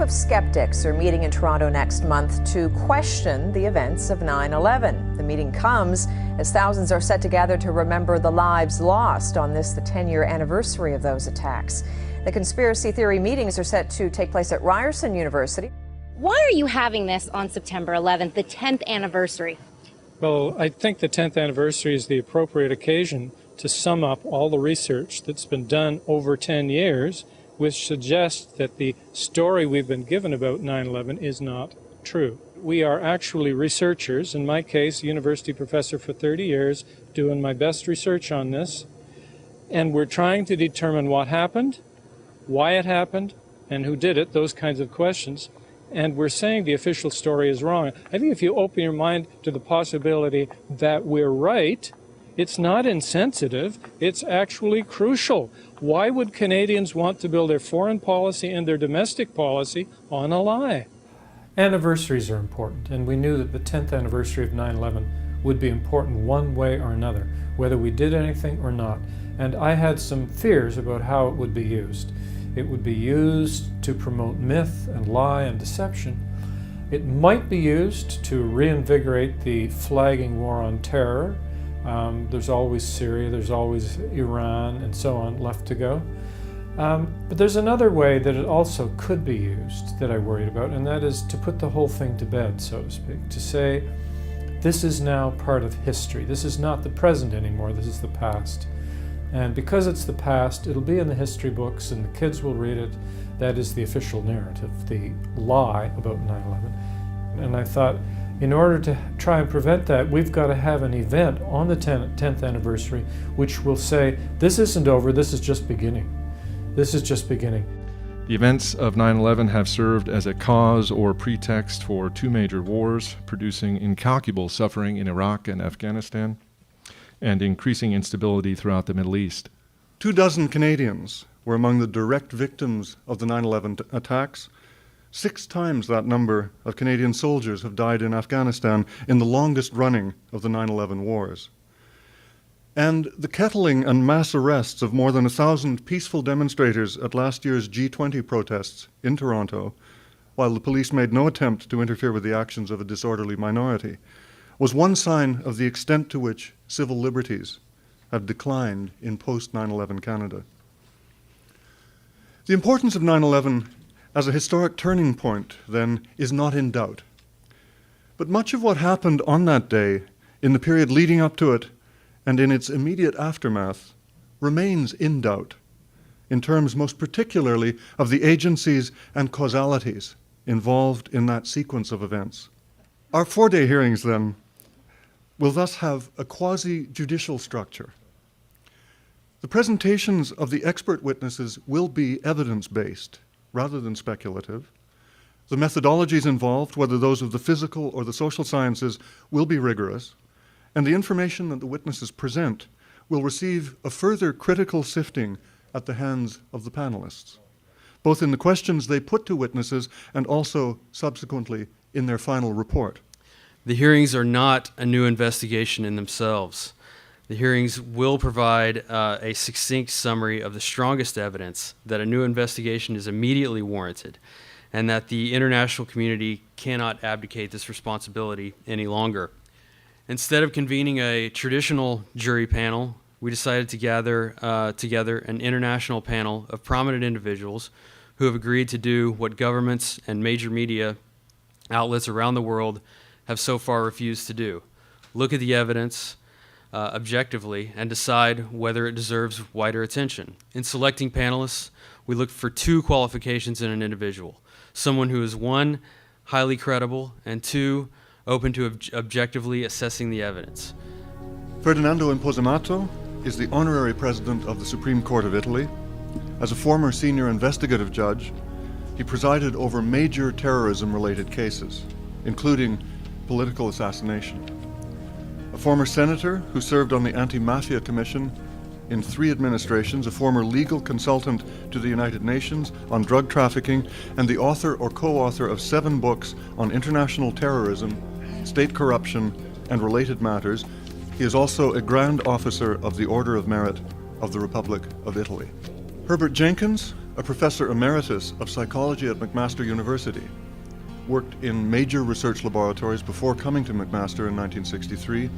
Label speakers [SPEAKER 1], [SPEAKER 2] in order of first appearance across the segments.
[SPEAKER 1] of skeptics are meeting in Toronto next month to question the events of 9/11. The meeting comes as thousands are set to gather to remember the lives lost on this, the 10-year anniversary of those attacks. The conspiracy theory meetings are set to take place at Ryerson University.
[SPEAKER 2] Why are you having this on September 11th, the 10th anniversary?
[SPEAKER 3] Well, I think the 10th anniversary is the appropriate occasion to sum up all the research that's been done over 10 years, which suggests that the story we've been given about 9/11 is not true. We are actually researchers, in my case, university professor for 30 years, doing my best research on this, and we're trying to determine what happened, why it happened, and who did it, those kinds of questions. And we're saying the official story is wrong. I think if you open your mind to the possibility that we're right, it's not insensitive, it's actually crucial. Why would Canadians want to build their foreign policy and their domestic policy on a lie?
[SPEAKER 4] Anniversaries are important, and we knew that the 10th anniversary of 9/11 would be important one way or another, whether we did anything or not. And I had some fears about how it would be used. It would be used to promote myth and lie and deception. It might be used to reinvigorate the flagging war on terror. There's always Syria, there's always Iran, and so on left to go. But there's another way that it also could be used that I worried about, and that is to put the whole thing to bed, so to speak, to say this is now part of history. This is not the present anymore, this is the past. And because it's the past, it'll be in the history books and the kids will read it. That is the official narrative, the lie about 9/11. And I thought, in order to try and prevent that, we've got to have an event on the 10th anniversary which will say, this isn't over, this is just beginning. This is just beginning.
[SPEAKER 5] The events of 9/11 have served as a cause or pretext for two major wars, producing incalculable suffering in Iraq and Afghanistan, and increasing instability throughout the Middle East.
[SPEAKER 6] 24 Canadians were among the direct victims of the 9/11 attacks. 6 times that number of Canadian soldiers have died in Afghanistan in the longest running of the 9/11 wars. And the kettling and mass arrests of more than 1,000 peaceful demonstrators at last year's G20 protests in Toronto, while the police made no attempt to interfere with the actions of a disorderly minority, was one sign of the extent to which civil liberties have declined in post-9/11 Canada. The importance of 9/11 as a historic turning point, then, is not in doubt. But much of what happened on that day, in the period leading up to it, and in its immediate aftermath, remains in doubt, in terms most particularly of the agencies and causalities involved in that sequence of events. Our 4-day hearings, then, will thus have a quasi-judicial structure. The presentations of the expert witnesses will be evidence-based rather than speculative. The methodologies involved, whether those of the physical or the social sciences, will be rigorous, and the information that the witnesses present will receive a further critical sifting at the hands of the panelists, both in the questions they put to witnesses and also subsequently in their final report.
[SPEAKER 7] The hearings are not a new investigation in themselves. The hearings will provide a succinct summary of the strongest evidence that a new investigation is immediately warranted and that the international community cannot abdicate this responsibility any longer. Instead of convening a traditional jury panel, we decided to gather together an international panel of prominent individuals who have agreed to do what governments and major media outlets around the world have so far refused to do: look at the evidence objectively and decide whether it deserves wider attention. In selecting panelists, we looked for 2 qualifications in an individual: someone who is 1, highly credible, and 2, open to objectively assessing the evidence.
[SPEAKER 6] Ferdinando Imposamato is the honorary president of the Supreme Court of Italy. As a former senior investigative judge, he presided over major terrorism-related cases, including political assassination. A former senator who served on the Anti-Mafia Commission in 3 administrations, a former legal consultant to the United Nations on drug trafficking, and the author or co-author of 7 books on international terrorism, state corruption, and related matters. He is also a Grand Officer of the Order of Merit of the Republic of Italy. Herbert Jenkins a professor emeritus of psychology at McMaster University, worked in major research laboratories before coming to McMaster in 1963,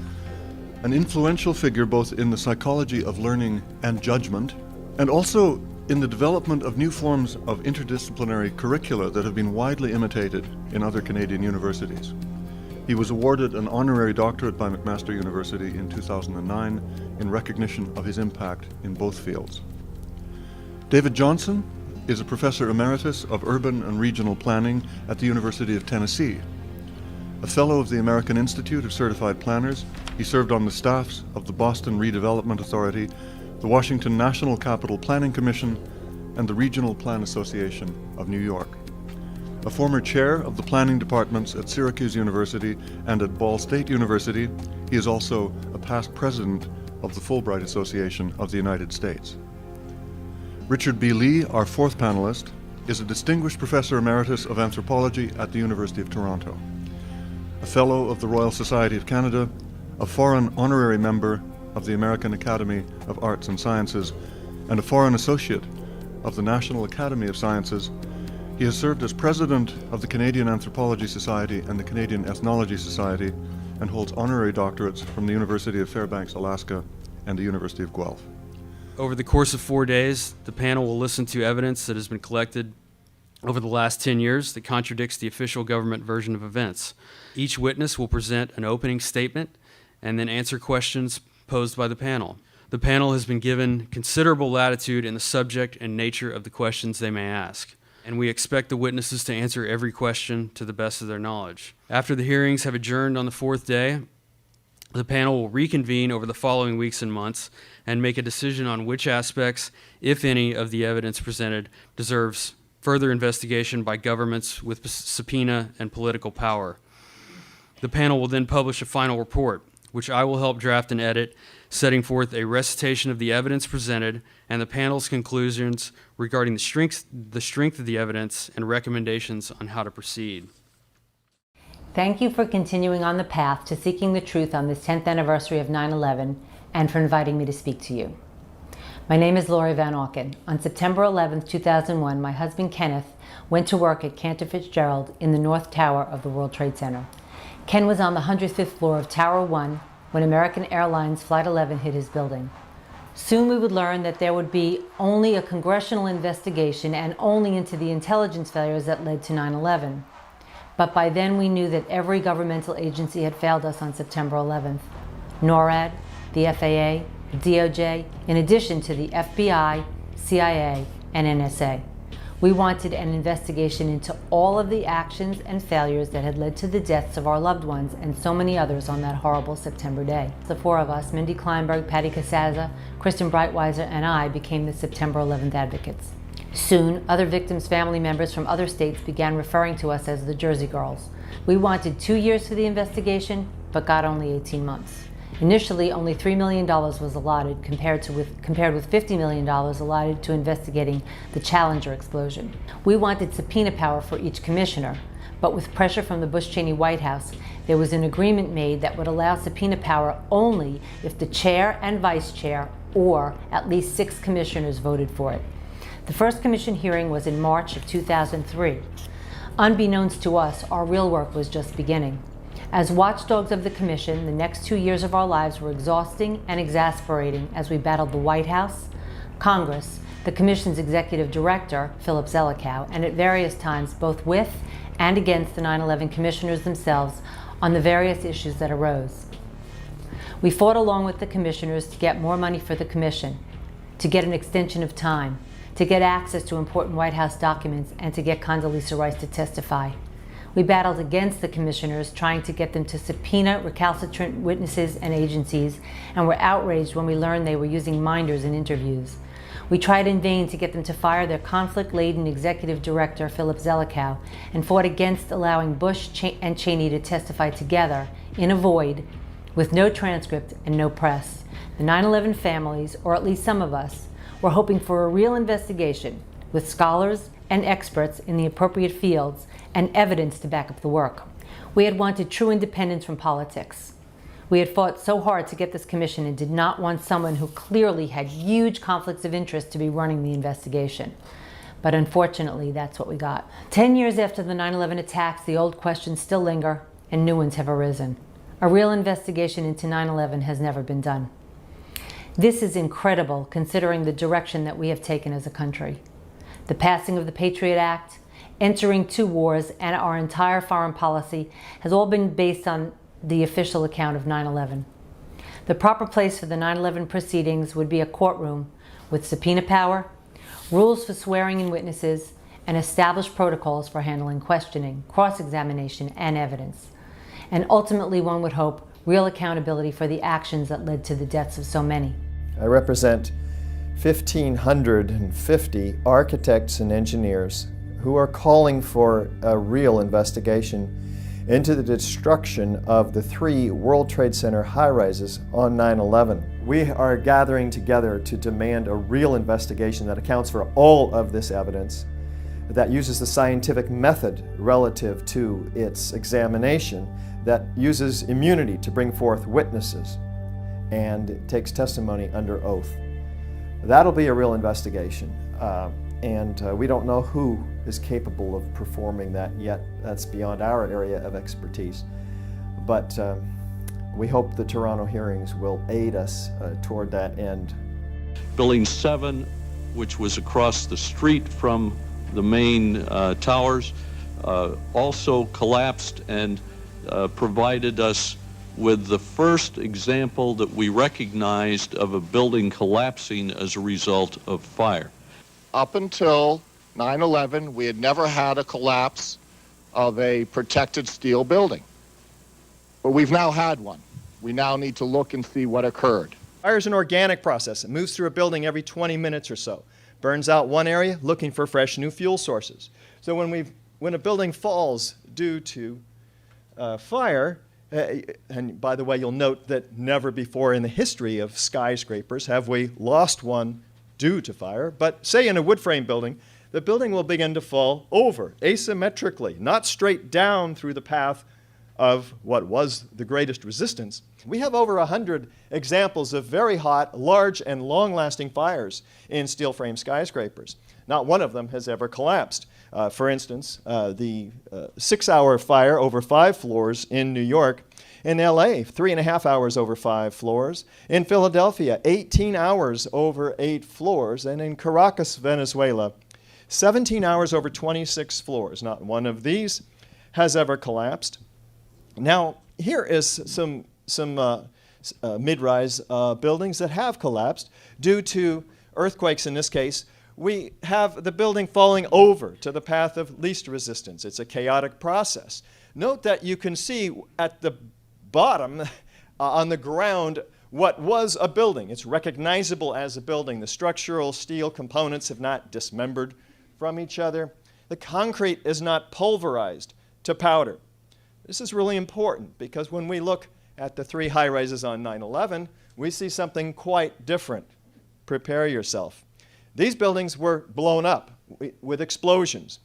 [SPEAKER 6] an influential figure both in the psychology of learning and judgment, and also in the development of new forms of interdisciplinary curricula that have been widely imitated in other Canadian universities. He was awarded an honorary doctorate by McMaster University in 2009 in recognition of his impact in both fields. David Johnson is a professor emeritus of urban and regional planning at the University of Tennessee. A fellow of the American Institute of Certified Planners, he served on the staffs of the Boston Redevelopment Authority, the Washington National Capital Planning Commission, and the Regional Plan Association of New York. A former chair of the planning departments at Syracuse University and at Ball State University, he is also a past president of the Fulbright Association of the United States. Richard B. Lee, our fourth panelist, is a distinguished professor emeritus of anthropology at the University of Toronto, a fellow of the Royal Society of Canada, a foreign honorary member of the American Academy of Arts and Sciences, and a foreign associate of the National Academy of Sciences. He has served as president of the Canadian Anthropology Society and the Canadian Ethnology Society, and holds honorary doctorates from the University of Fairbanks, Alaska, and the University of Guelph.
[SPEAKER 7] Over the course of 4 days, the panel will listen to evidence that has been collected over the last 10 years that contradicts the official government version of events. Each witness will present an opening statement and then answer questions posed by the panel. The panel has been given considerable latitude in the subject and nature of the questions they may ask, and we expect the witnesses to answer every question to the best of their knowledge. After the hearings have adjourned on the fourth day, the panel will reconvene over the following weeks and months and make a decision on which aspects, if any, of the evidence presented deserves further investigation by governments with subpoena and political power. The panel will then publish a final report, which I will help draft and edit, setting forth a recitation of the evidence presented and the panel's conclusions regarding the strength of the evidence and recommendations on how to proceed.
[SPEAKER 8] Thank you for continuing on the path to seeking the truth on this 10th anniversary of 9/11 and for inviting me to speak to you. My name is Laurie Van Auken. On September 11, 2001, my husband Kenneth went to work at Cantor Fitzgerald in the North Tower of the World Trade Center. Ken was on the 105th floor of Tower 1 when American Airlines Flight 11 hit his building. Soon we would learn that there would be only a congressional investigation and only into the intelligence failures that led to 9/11. But by then we knew that every governmental agency had failed us on September 11th. NORAD, the FAA, the DOJ, in addition to the FBI, CIA, and NSA. We wanted an investigation into all of the actions and failures that had led to the deaths of our loved ones and so many others on that horrible September day. The four of us, Mindy Kleinberg, Patty Casaza, Kristen Breitweiser, and I, became the September 11th advocates. Soon, other victims' family members from other states began referring to us as the Jersey Girls. We wanted 2 years for the investigation, but got only 18 months. Initially, only $3 million was allotted, compared with $50 million allotted to investigating the Challenger explosion. We wanted subpoena power for each commissioner, but with pressure from the Bush-Cheney White House, there was an agreement made that would allow subpoena power only if the chair and vice chair, or at least 6 commissioners, voted for it. The first commission hearing was in March of 2003. Unbeknownst to us, our real work was just beginning. As watchdogs of the commission, the next 2 years of our lives were exhausting and exasperating as we battled the White House, Congress, the commission's executive director, Philip Zelikow, and at various times both with and against the 9/11 commissioners themselves on the various issues that arose. We fought along with the commissioners to get more money for the commission, to get an extension of time, to get access to important White House documents, and to get Condoleezza Rice to testify. We battled against the commissioners, trying to get them to subpoena recalcitrant witnesses and agencies, and were outraged when we learned they were using minders in interviews. We tried in vain to get them to fire their conflict-laden executive director, Philip Zelikow, and fought against allowing Bush and Cheney to testify together in a void with no transcript and no press. The 9/11 families, or at least some of us, were hoping for a real investigation with scholars and experts in the appropriate fields and evidence to back up the work. We had wanted true independence from politics. We had fought so hard to get this commission and did not want someone who clearly had huge conflicts of interest to be running the investigation. But unfortunately, that's what we got. 10 years after the 9/11 attacks, the old questions still linger and new ones have arisen. A real investigation into 9/11 has never been done. This is incredible considering the direction that we have taken as a country. The passing of the Patriot Act, entering 2 wars, and our entire foreign policy has all been based on the official account of 9/11. The proper place for the 9/11 proceedings would be a courtroom with subpoena power, rules for swearing in witnesses, and established protocols for handling questioning, cross-examination, and evidence. And ultimately, one would hope, real accountability for the actions that led to the deaths of so many.
[SPEAKER 9] I represent 1,550 architects and engineers who are calling for a real investigation into the destruction of the 3 World Trade Center high-rises on 9/11. We are gathering together to demand a real investigation that accounts for all of this evidence, that uses the scientific method relative to its examination, that uses immunity to bring forth witnesses, and takes testimony under oath. That'll be a real investigation. We don't know who is capable of performing that yet. That's beyond our area of expertise. But we hope the Toronto hearings will aid us toward that end.
[SPEAKER 10] Building 7, which was across the street from the main towers, also collapsed and provided us with the first example that we recognized of a building collapsing as a result of fire.
[SPEAKER 11] Up until 9/11, we had never had a collapse of a protected steel building. But we've now had one. We now need to look and see what occurred.
[SPEAKER 9] Fire is an organic process. It moves through a building every 20 minutes or so. Burns out one area, looking for fresh new fuel sources. So when a building falls due to fire, and by the way, you'll note that never before in the history of skyscrapers have we lost one due to fire, but say in a wood frame building, the building will begin to fall over asymmetrically, not straight down through the path of what was the greatest resistance. We have over 100 examples of very hot, large, and long-lasting fires in steel frame skyscrapers. Not one of them has ever collapsed. For instance, the 6-hour fire over 5 floors in New York. In LA, 3.5 hours over 5 floors. In Philadelphia, 18 hours over 8 floors. And in Caracas, Venezuela, 17 hours over 26 floors. Not one of these has ever collapsed. Now, here is some mid-rise buildings that have collapsed due to earthquakes in this case. We have the building falling over to the path of least resistance. It's a chaotic process. Note that you can see at the bottom on the ground what was a building. It's recognizable as a building. The structural steel components have not dismembered from each other. The concrete is not pulverized to powder. This is really important because when we look at the 3 high-rises on 9/11, we see something quite different. Prepare yourself. These buildings were blown up with explosions.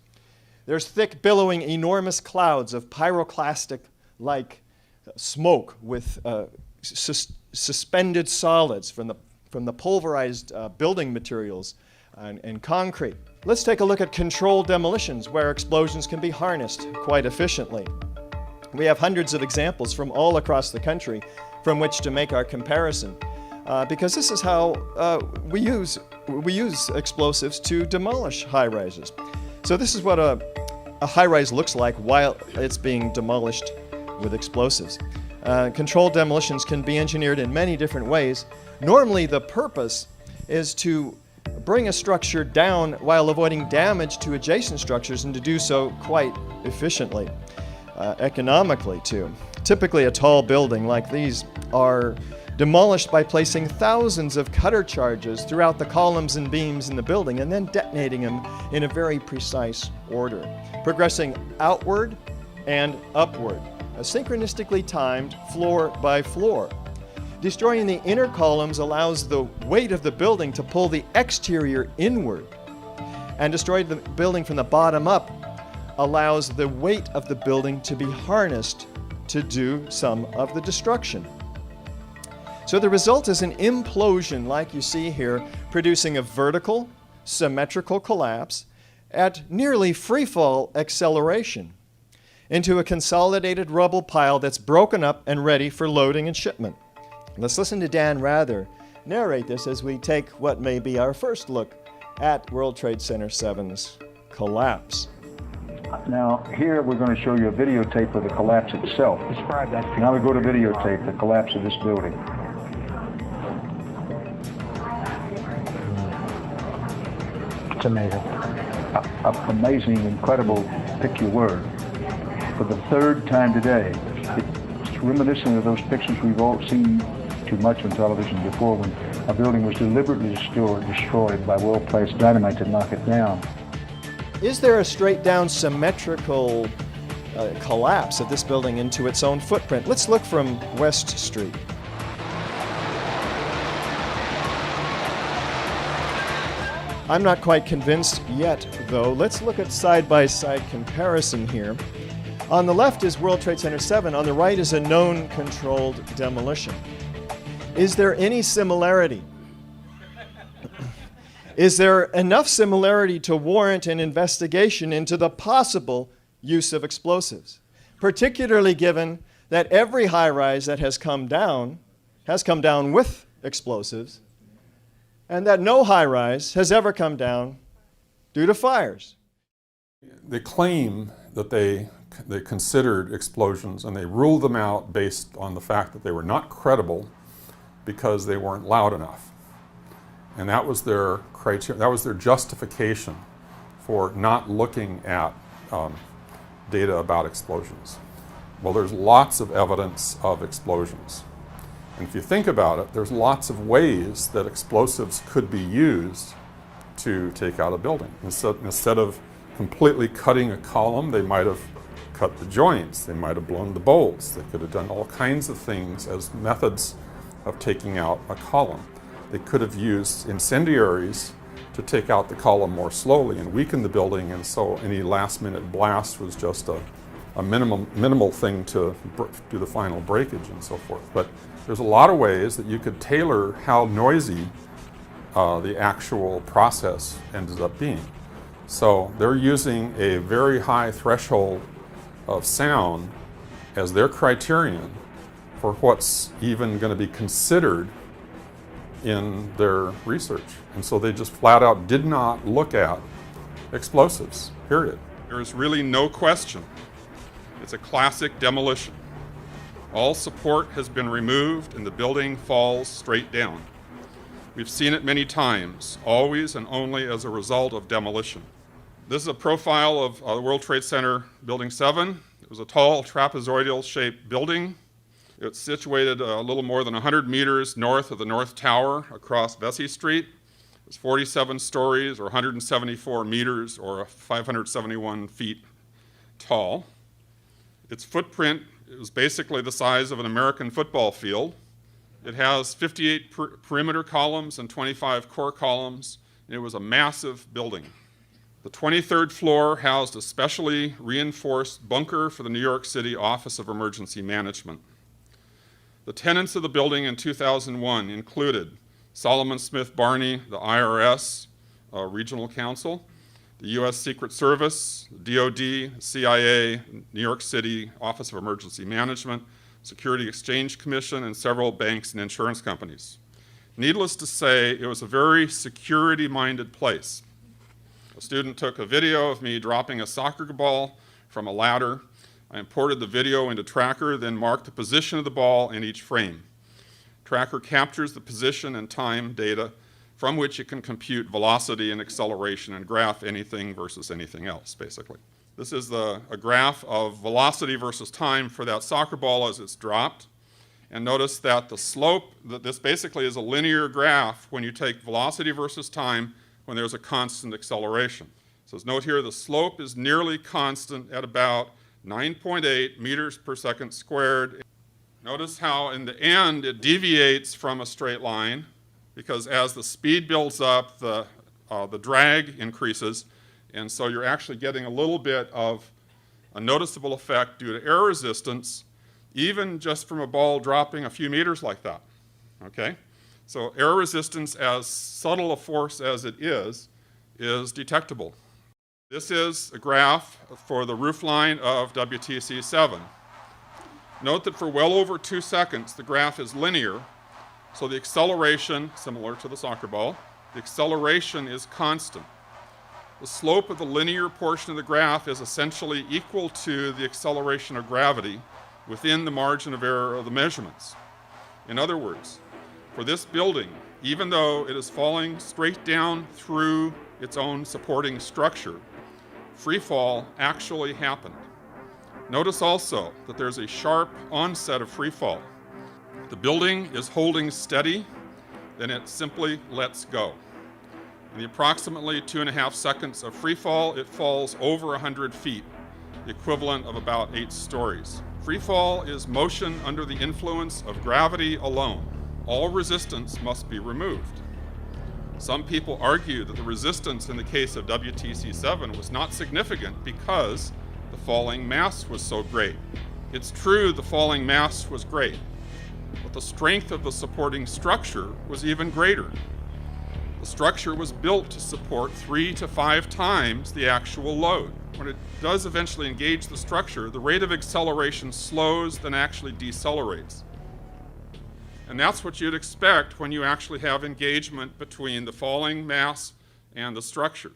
[SPEAKER 9] There's thick, billowing, enormous clouds of pyroclastic-like smoke with suspended solids from the pulverized building materials and concrete. Let's take a look at controlled demolitions where explosions can be harnessed quite efficiently. We have hundreds of examples from all across the country from which to make our comparison because this is how we use explosives to demolish high-rises. So this is what a high-rise looks like while it's being demolished with explosives. Controlled demolitions can be engineered in many different ways. Normally the purpose is to bring a structure down while avoiding damage to adjacent structures and to do so quite efficiently, economically too. Typically a tall building like these are demolished by placing thousands of cutter charges throughout the columns and beams in the building and then detonating them in a very precise order, progressing outward and upward, synchronistically timed floor by floor. Destroying the inner columns allows the weight of the building to pull the exterior inward, and destroying the building from the bottom up allows the weight of the building to be harnessed to do some of the destruction. So the result is an implosion like you see here, producing a vertical, symmetrical collapse at nearly freefall acceleration into a consolidated rubble pile that's broken up and ready for loading and shipment. Let's listen to Dan Rather narrate this as we take what may be our first look at World Trade Center 7's collapse.
[SPEAKER 12] Now, here we're going to show you a videotape of the collapse itself. Describe that. Now we go to videotape, the collapse of this building. It's amazing. Amazing, incredible, pick your word. For the third time today, it's reminiscent of those pictures we've all seen too much on television before, when a building was deliberately destroyed by well-placed dynamite to knock it down.
[SPEAKER 9] Is there a straight-down symmetrical collapse of this building into its own footprint? Let's look from West Street. I'm not quite convinced yet, though. Let's look at side-by-side comparison here. On the left is World Trade Center 7. On the right is a known controlled demolition. Is there any similarity? Is there enough similarity to warrant an investigation into the possible use of explosives, particularly given that every high-rise that has come down with explosives, and that no high-rise has ever come down due to fires?
[SPEAKER 13] They claim that they considered explosions, and they ruled them out based on the fact that they were not credible because they weren't loud enough. And that was their criteria, that was their justification for not looking at data about explosions. Well, there's lots of evidence of explosions. And if you think about it, there's lots of ways that explosives could be used to take out a building. Instead of completely cutting a column, they might have cut the joints, they might have blown the bolts, they could have done all kinds of things as methods of taking out a column. They could have used incendiaries to take out the column more slowly and weaken the building, and so any last-minute blast was just a minimal thing to do the final breakage and so forth. But there's a lot of ways that you could tailor how noisy the actual process ended up being. So they're using a very high threshold of sound as their criterion for what's even going to be considered in their research. And so they just flat out did not look at explosives, period.
[SPEAKER 14] There is really no question. It's a classic demolition. All support has been removed and the building falls straight down. We've seen it many times, always and only as a result of demolition. This is a profile of the World Trade Center Building 7. It was a tall trapezoidal-shaped building. It's situated a little more than 100 meters north of the North Tower across Vesey Street. It's 47 stories or 174 meters or 571 feet tall. Its footprint is basically the size of an American football field. It has 58 perimeter columns and 25 core columns. It was a massive building. The 23rd floor housed a specially reinforced bunker for the New York City Office of Emergency Management. The tenants of the building in 2001 included Solomon Smith Barney, the IRS Regional Counsel, the U.S. Secret Service, the DOD, CIA, New York City Office of Emergency Management, Security Exchange Commission, and several banks and insurance companies. Needless to say, it was a very security-minded place. A student took a video of me dropping a soccer ball from a ladder. I imported the video into Tracker, then marked the position of the ball in each frame. Tracker captures the position and time data from which it can compute velocity and acceleration and graph anything versus anything else, basically. This is a graph of velocity versus time for that soccer ball as it's dropped. And notice that the slope, this basically is a linear graph when you take velocity versus time when there's a constant acceleration. So note here, the slope is nearly constant at about 9.8 meters per second squared. Notice how in the end it deviates from a straight line, because as the speed builds up, the drag increases, and so you're actually getting a little bit of a noticeable effect due to air resistance, even just from a ball dropping a few meters like that, okay? So air resistance, as subtle a force as it is detectable. This is a graph for the roofline of WTC-7. Note that for well over 2 seconds, the graph is linear, so the acceleration, similar to the soccer ball, the acceleration is constant. The slope of the linear portion of the graph is essentially equal to the acceleration of gravity within the margin of error of the measurements. In other words, for this building, even though it is falling straight down through its own supporting structure, free fall actually happened. Notice also that there's a sharp onset of free fall. The building is holding steady, then it simply lets go. In the approximately 2.5 seconds of free fall, it falls over 100 feet, the equivalent of about 8 stories. Free fall is motion under the influence of gravity alone. All resistance must be removed. Some people argue that the resistance in the case of WTC-7 was not significant because the falling mass was so great. It's true the falling mass was great, but the strength of the supporting structure was even greater. The structure was built to support 3 to 5 times the actual load. When it does eventually engage the structure, the rate of acceleration slows, then actually decelerates. And that's what you'd expect when you actually have engagement between the falling mass and the structure.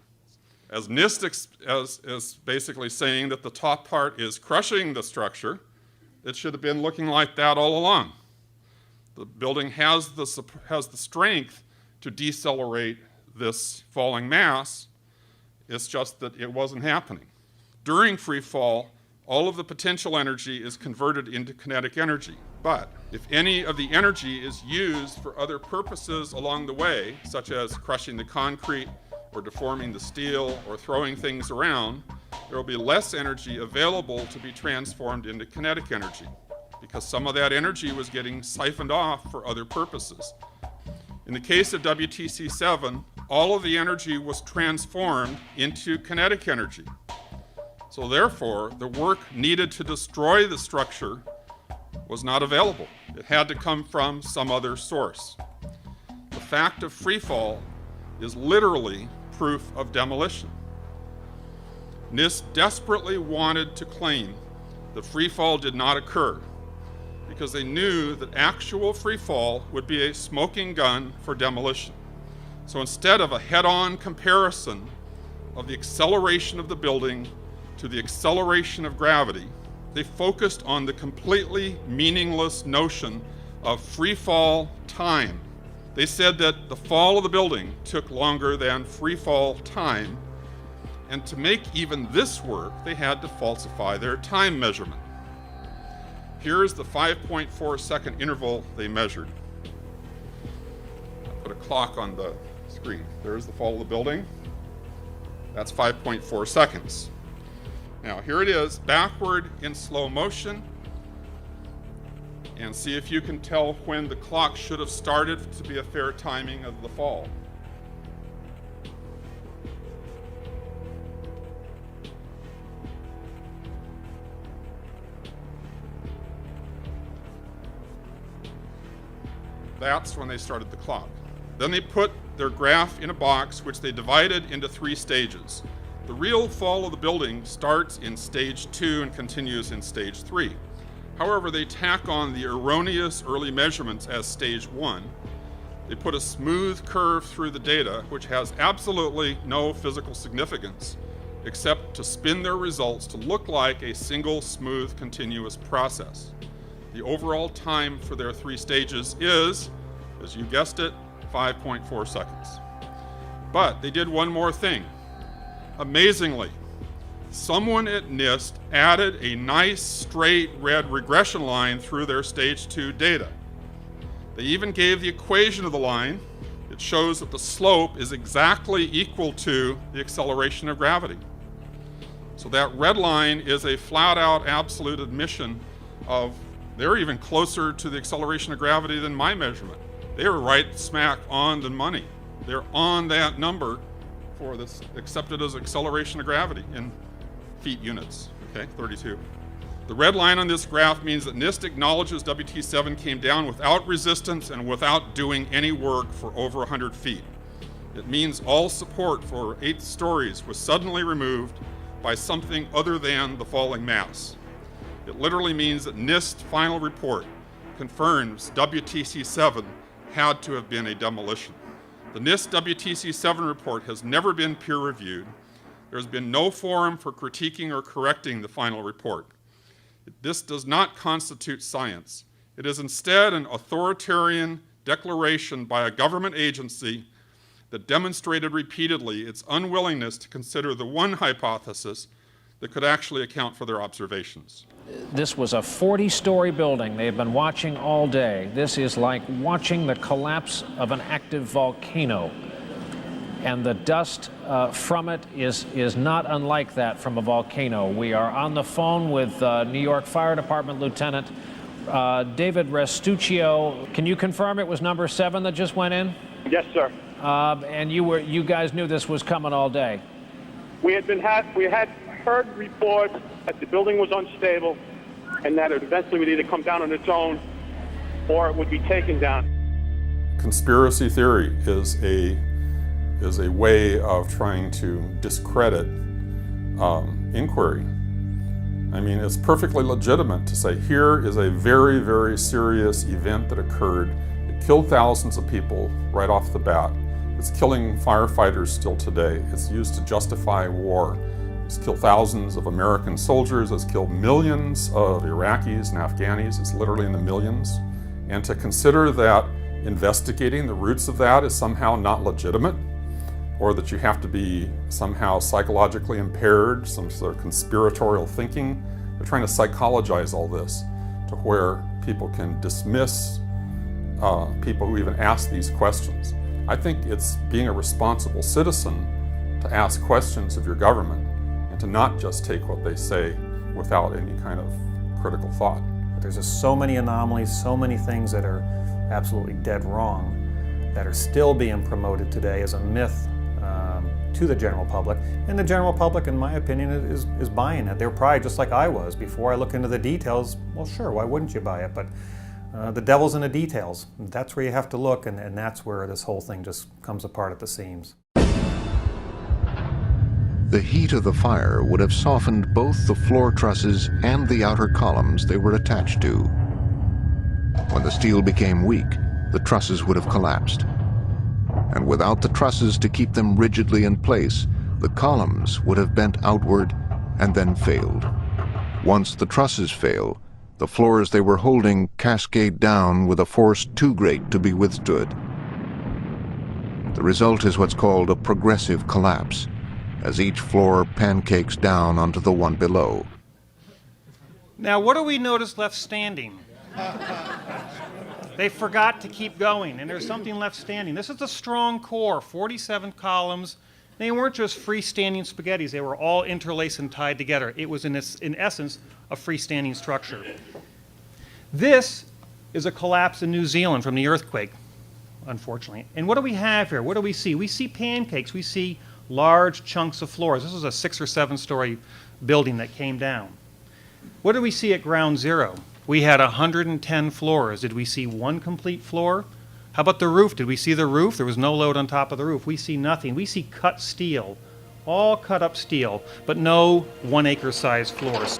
[SPEAKER 14] As NIST is basically saying that the top part is crushing the structure, it should have been looking like that all along. The building has the strength to decelerate this falling mass. It's just that it wasn't happening. During free fall, all of the potential energy is converted into kinetic energy. But if any of the energy is used for other purposes along the way, such as crushing the concrete or deforming the steel or throwing things around, there will be less energy available to be transformed into kinetic energy because some of that energy was getting siphoned off for other purposes. In the case of WTC-7, all of the energy was transformed into kinetic energy. So therefore, the work needed to destroy the structure was not available. It had to come from some other source. The fact of free fall is literally proof of demolition. NIST desperately wanted to claim that free fall did not occur because they knew that actual free fall would be a smoking gun for demolition. So instead of a head-on comparison of the acceleration of the building to the acceleration of gravity, they focused on the completely meaningless notion of free fall time. They said that the fall of the building took longer than free fall time, and to make even this work, they had to falsify their time measurement. Here's the 5.4 second interval they measured. I put a clock on the screen. There's the fall of the building. That's 5.4 seconds. Now here it is, backward in slow motion, and see if you can tell when the clock should have started to be a fair timing of the fall. That's when they started the clock. Then they put their graph in a box which they divided into 3 stages. The real fall of the building starts in stage 2 and continues in stage 3. However, they tack on the erroneous early measurements as stage 1. They put a smooth curve through the data, which has absolutely no physical significance, except to spin their results to look like a single smooth continuous process. The overall time for their 3 stages is, as you guessed it, 5.4 seconds. But they did one more thing. Amazingly, someone at NIST added a nice straight red regression line through their stage 2 data. They even gave the equation of the line. It shows that the slope is exactly equal to the acceleration of gravity. So that red line is a flat out absolute admission of they're even closer to the acceleration of gravity than my measurement. They were right smack on the money. They're on that number for this accepted as acceleration of gravity in feet units, okay, 32. The red line on this graph means that NIST acknowledges WT7 came down without resistance and without doing any work for over 100 feet. It means all support for 8 stories was suddenly removed by something other than the falling mass. It literally means that NIST's final report confirms WTC-7 had to have been a demolition. The NIST WTC-7 report has never been peer-reviewed. There's been no forum for critiquing or correcting the final report. This does not constitute science. It is instead an authoritarian declaration by a government agency that demonstrated repeatedly its unwillingness to consider the one hypothesis that could actually account for their observations.
[SPEAKER 15] This was a 40-story building they've been watching all day. This is like watching the collapse of an active volcano. And the dust from it is not unlike that from a volcano. We are on the phone with New York Fire Department Lieutenant David Restuccio. Can you confirm it was number 7 that just went in?
[SPEAKER 16] Yes, sir.
[SPEAKER 15] And you guys knew this was coming all day?
[SPEAKER 16] We had heard reports that the building was unstable and that it eventually would either come down on its own or it would be taken down.
[SPEAKER 13] Conspiracy theory is a way of trying to discredit inquiry. I mean, it's perfectly legitimate to say here is a very, very serious event that occurred. It killed thousands of people right off the bat. It's killing firefighters still today. It's used to justify war. It's killed thousands of American soldiers. It's killed millions of Iraqis and Afghanis. It's literally in the millions. And to consider that investigating the roots of that is somehow not legitimate, or that you have to be somehow psychologically impaired, some sort of conspiratorial thinking. They're trying to psychologize all this to where people can dismiss people who even ask these questions. I think it's being a responsible citizen to ask questions of your government and to not just take what they say without any kind of critical thought.
[SPEAKER 17] There's just so many anomalies, so many things that are absolutely dead wrong that are still being promoted today as a myth to the general public. And the general public, in my opinion, is buying it. They're probably just like I was. Before I look into the details, well, sure, why wouldn't you buy it? But the devil's in the details. That's where you have to look, and that's where this whole thing just comes apart at the seams.
[SPEAKER 18] The heat of the fire would have softened both the floor trusses and the outer columns they were attached to. When the steel became weak, the trusses would have collapsed. And without the trusses to keep them rigidly in place, the columns would have bent outward and then failed. Once the trusses fail, the floors they were holding cascade down with a force too great to be withstood. The result is what's called a progressive collapse, as each floor pancakes down onto the one below.
[SPEAKER 17] Now, what do we notice left standing? They forgot to keep going, and there's something left standing. This is a strong core, 47 columns. They weren't just freestanding spaghettis. They were all interlaced and tied together. It was, in essence, a freestanding structure. This is a collapse in New Zealand from the earthquake, unfortunately. And what do we have here? What do we see? We see pancakes. We see large chunks of floors. This was a 6 or 7 story building that came down. What did we see at ground zero? We had 110 floors. Did we see one complete floor? How about the roof? Did we see the roof? There was no load on top of the roof. We see nothing. We see cut steel, all cut up steel, but no 1 acre size floors.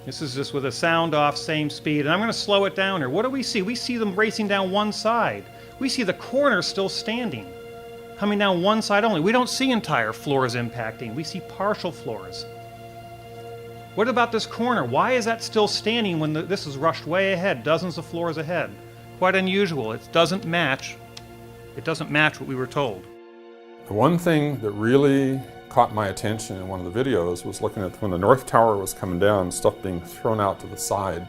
[SPEAKER 17] This is just with a sound off, same speed, and I'm going to slow it down here. What do we see? We see them racing down one side. We see the corner still standing, coming down one side only. We don't see entire floors impacting. We see partial floors. What about this corner? Why is that still standing when this is rushed way ahead, dozens of floors ahead? Quite unusual. It doesn't match. It doesn't match what we were told.
[SPEAKER 13] The one thing that really caught my attention in one of the videos was looking at when the North Tower was coming down, stuff being thrown out to the side,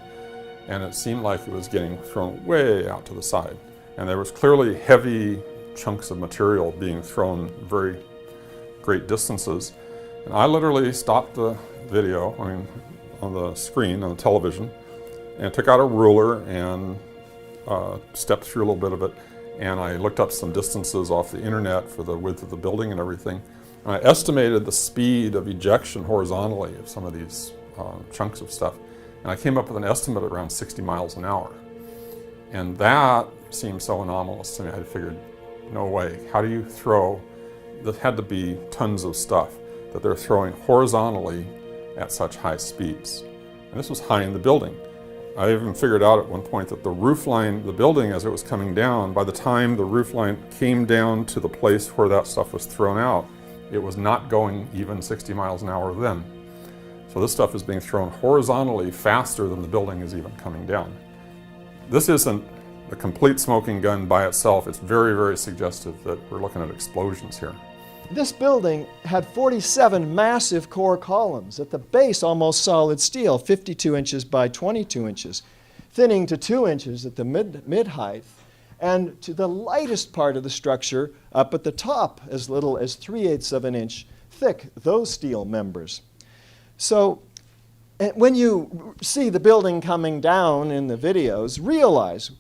[SPEAKER 13] and it seemed like it was getting thrown way out to the side. And there was clearly heavy chunks of material being thrown very great distances. And I literally stopped the video, on the screen, on the television, and took out a ruler and stepped through a little bit of it and I looked up some distances off the internet for the width of the building and everything. And I estimated the speed of ejection horizontally of some of these chunks of stuff. And I came up with an estimate around 60 miles an hour. And that seemed so anomalous to me. I figured, no way. How do you throw, there had to be tons of stuff that they're throwing horizontally at such high speeds. And this was high in the building. I even figured out at one point that the roof line, the building as it was coming down, by the time the roof line came down to the place where that stuff was thrown out, it was not going even 60 miles an hour then. So this stuff is being thrown horizontally faster than the building is even coming down. This isn't a complete smoking gun by itself. It's very, very suggestive that we're looking at explosions here.
[SPEAKER 9] This building had 47 massive core columns, at the base almost solid steel, 52 inches by 22 inches, thinning to 2 inches at the mid-height, and to the lightest part of the structure up at the top, as little as 3/8 of an inch thick, those steel members. So when you see the building coming down in the videos, realize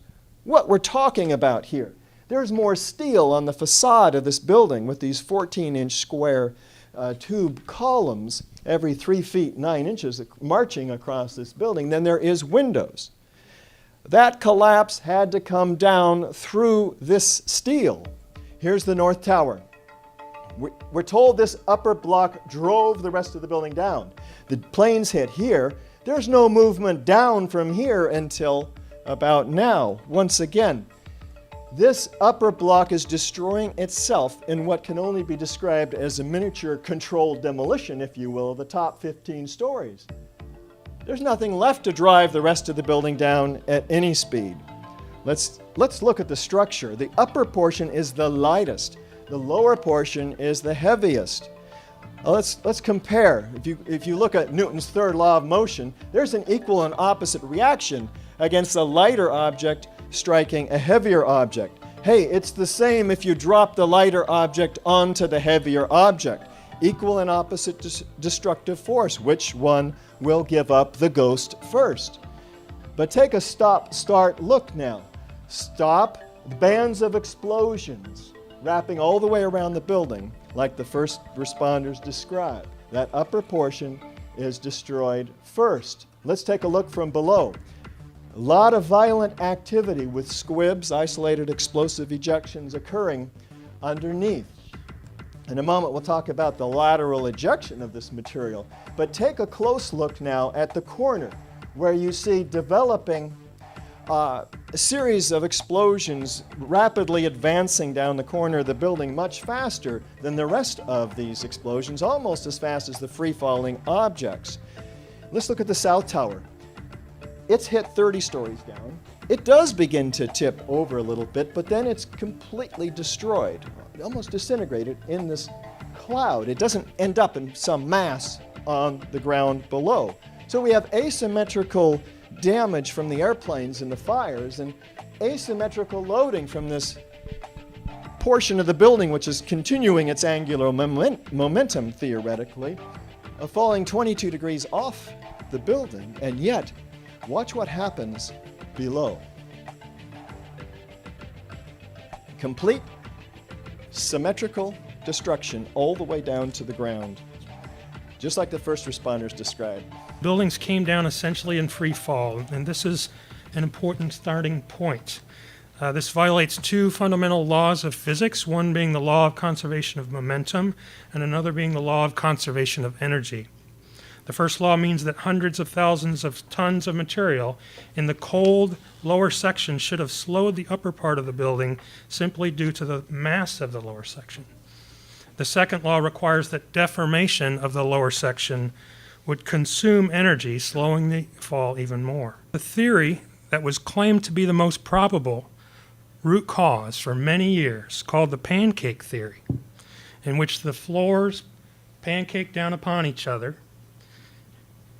[SPEAKER 9] what we're talking about here. There's more steel on the facade of this building with these 14-inch square tube columns every 3 feet 9 inches marching across this building than there is windows. That collapse had to come down through this steel. Here's the North Tower. We're told this upper block drove the rest of the building down. The planes hit here. There's no movement down from here until about now. Once again, this upper block is destroying itself in what can only be described as a miniature controlled demolition, if you will, of the top 15 stories. There's nothing left to drive the rest of the building down at any speed. Let's look at the structure. The upper portion is the lightest. The lower portion is the heaviest. Let's compare. If you look at Newton's third law of motion, there's an equal and opposite reaction against a lighter object striking a heavier object. Hey, it's the same if you drop the lighter object onto the heavier object. Equal and opposite destructive force. Which one will give up the ghost first? But take a stop-start look now. Stop, bands of explosions wrapping all the way around the building like the first responders described. That upper portion is destroyed first. Let's take a look from below. A lot of violent activity with squibs, isolated explosive ejections occurring underneath. In a moment, we'll talk about the lateral ejection of this material. But take a close look now at the corner, where you see developing a series of explosions rapidly advancing down the corner of the building much faster than the rest of these explosions, almost as fast as the free-falling objects. Let's look at the South Tower. It's hit 30 stories down. It does begin to tip over a little bit, but then it's completely destroyed, almost disintegrated in this cloud. It doesn't end up in some mass on the ground below. So we have asymmetrical damage from the airplanes and the fires, and asymmetrical loading from this portion of the building, which is continuing its angular momentum, theoretically, falling 22 degrees off the building, and yet watch what happens below. Complete symmetrical destruction all the way down to the ground, just like the first responders described.
[SPEAKER 19] Buildings came down essentially in free fall, and this is an important starting point. This violates two fundamental laws of physics, one being the law of conservation of momentum, and another being the law of conservation of energy. The first law means that hundreds of thousands of tons of material in the cold lower section should have slowed the upper part of the building simply due to the mass of the lower section. The second law requires that deformation of the lower section would consume energy, slowing the fall even more. The theory that was claimed to be the most probable root cause for many years, called the pancake theory, in which the floors pancake down upon each other,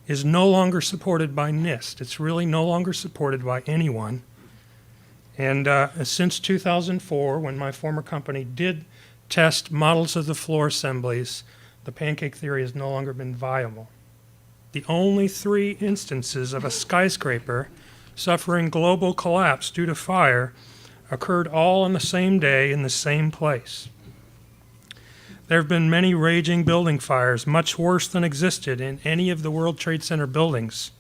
[SPEAKER 19] is no longer supported by NIST. It's really no longer supported by anyone. And since 2004, when my former company did test models of the floor assemblies, the pancake theory has no longer been viable. The only 3 instances of a skyscraper suffering global collapse due to fire occurred all on the same day in the same place. There have been many raging building fires, much worse than existed in any of the World Trade Center buildings,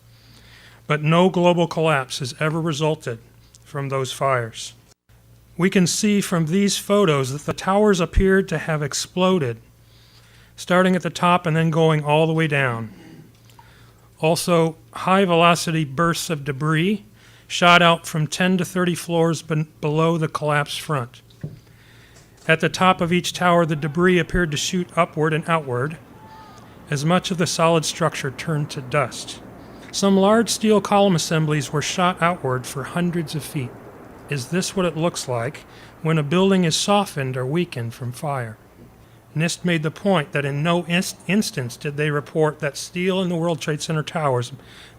[SPEAKER 19] but no global collapse has ever resulted from those fires. We can see from these photos that the towers appeared to have exploded, starting at the top and then going all the way down. Also, high-velocity bursts of debris shot out from 10 to 30 floors below the collapsed front. At the top of each tower, the debris appeared to shoot upward and outward as much of the solid structure turned to dust. Some large steel column assemblies were shot outward for hundreds of feet. Is this what it looks like when a building is softened or weakened from fire? NIST made the point that in no instance did they report that steel in the World Trade Center towers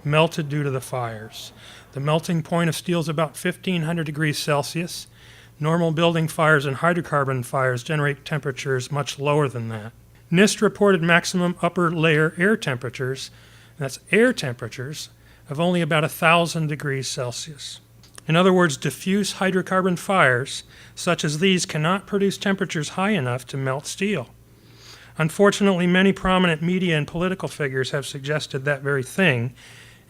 [SPEAKER 19] melted due to the fires. The melting point of steel is about 1,500 degrees Celsius. Normal building fires and hydrocarbon fires generate temperatures much lower than that. NIST reported maximum upper layer air temperatures, that's air temperatures, of only about 1,000 degrees Celsius. In other words, diffuse hydrocarbon fires, such as these, cannot produce temperatures high enough to melt steel. Unfortunately, many prominent media and political figures have suggested that very thing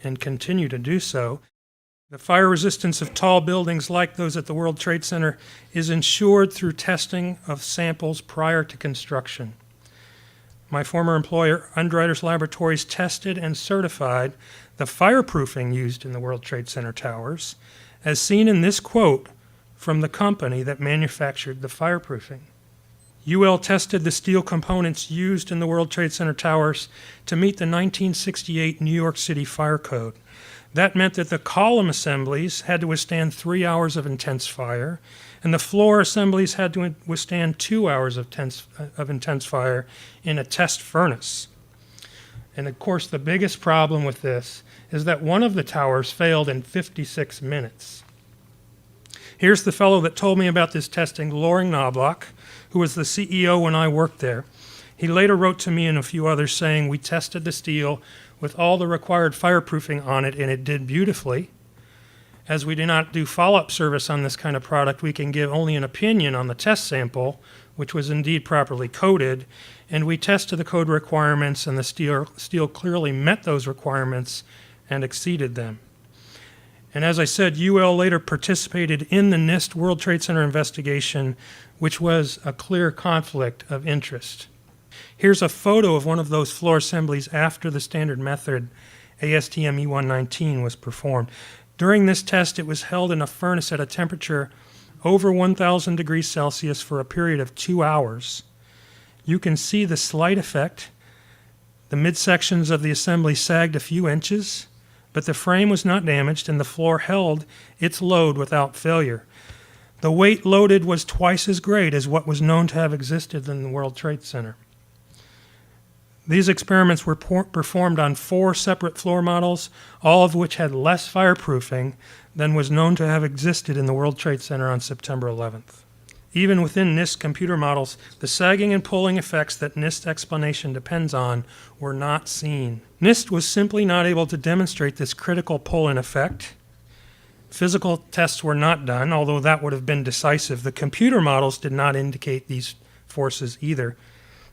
[SPEAKER 19] and continue to do so. The fire resistance of tall buildings like those at the World Trade Center is ensured through testing of samples prior to construction. My former employer, Underwriters Laboratories, tested and certified the fireproofing used in the World Trade Center towers, as seen in this quote from the company that manufactured the fireproofing. UL tested the steel components used in the World Trade Center towers to meet the 1968 New York City Fire Code. That meant that the column assemblies had to withstand 3 hours of intense fire, and the floor assemblies had to withstand 2 hours of intense fire in a test furnace. And of course, the biggest problem with this is that one of the towers failed in 56 minutes. Here's the fellow that told me about this testing, Loring Knobloch, who was the CEO when I worked there. He later wrote to me and a few others saying, "We tested the steel with all the required fireproofing on it, and it did beautifully. As we do not do follow-up service on this kind of product, we can give only an opinion on the test sample, which was indeed properly coated, and we tested the code requirements, and the steel clearly met those requirements and exceeded them." And as I said, UL later participated in the NIST World Trade Center investigation, which was a clear conflict of interest. Here's a photo of one of those floor assemblies after the standard method ASTM E119 was performed. During this test, it was held in a furnace at a temperature over 1,000 degrees Celsius for a period of 2 hours. You can see the slight effect. The midsections of the assembly sagged a few inches, but the frame was not damaged and the floor held its load without failure. The weight loaded was twice as great as what was known to have existed in the World Trade Center. These experiments were performed on 4 separate floor models, all of which had less fireproofing than was known to have existed in the World Trade Center on September 11th. Even within NIST computer models, the sagging and pulling effects that NIST explanation depends on were not seen. NIST was simply not able to demonstrate this critical pull-in effect. Physical tests were not done, although that would have been decisive. The computer models did not indicate these forces either.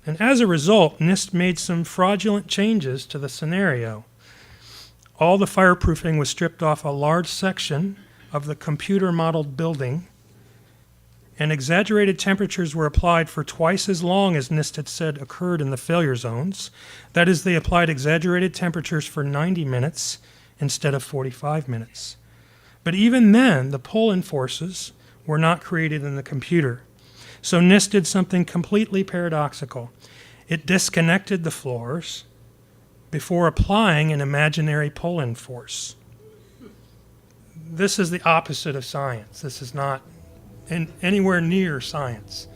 [SPEAKER 19] And as a result, NIST made some fraudulent changes to the scenario. All the fireproofing was stripped off a large section of the computer-modeled building, and exaggerated temperatures were applied for twice as long as NIST had said occurred in the failure zones. That is, they applied exaggerated temperatures for 90 minutes instead of 45 minutes. But even then, the pull-in forces were not created in the computer. So NIST did something completely paradoxical. It disconnected the floors before applying an imaginary pull-in force. This is the opposite of science. This is not anywhere near science.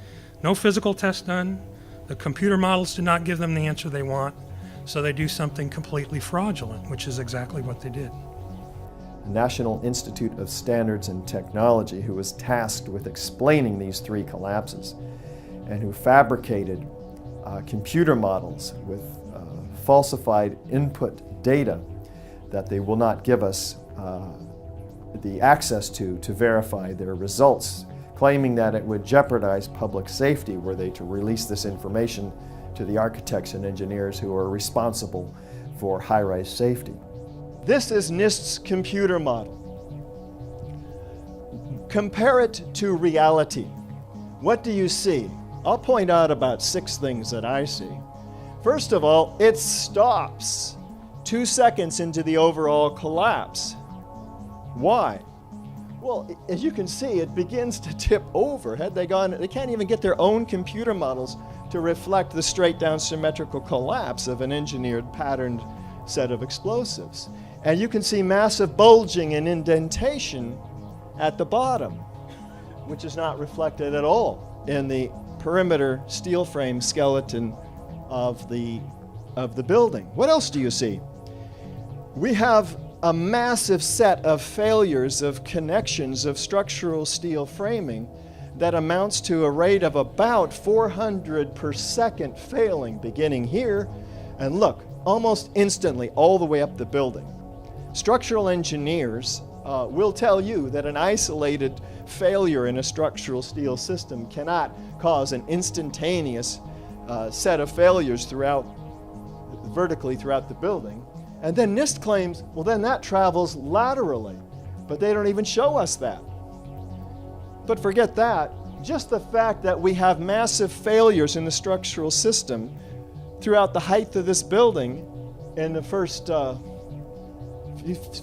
[SPEAKER 19] No physical test done. The computer models did not give them the answer they want, so they do something completely fraudulent, which is exactly what they did.
[SPEAKER 9] The National Institute of Standards and Technology, who was tasked with explaining these 3 collapses and who fabricated computer models with falsified input data that they will not give us the access to verify their results, claiming that it would jeopardize public safety were they to release this information to the architects and engineers who are responsible for high-rise safety. This is NIST's computer model. Compare it to reality. What do you see? I'll point out about 6 things that I see. First of all, it stops 2 seconds into the overall collapse. Why? Well, as you can see, it begins to tip over. Had they gone, they can't even get their own computer models to reflect the straight down symmetrical collapse of an engineered patterned set of explosives. And you can see massive bulging and indentation at the bottom, which is not reflected at all in the perimeter steel frame skeleton of the building. What else do you see? We have a massive set of failures of connections of structural steel framing that amounts to a rate of about 400 per second failing, beginning here, and look, almost instantly all the way up the building. Structural engineers will tell you that an isolated failure in a structural steel system cannot cause an instantaneous set of failures vertically throughout the building. And then NIST claims, well, then that travels laterally, but they don't even show us that. But forget that. Just the fact that we have massive failures in the structural system throughout the height of this building in the first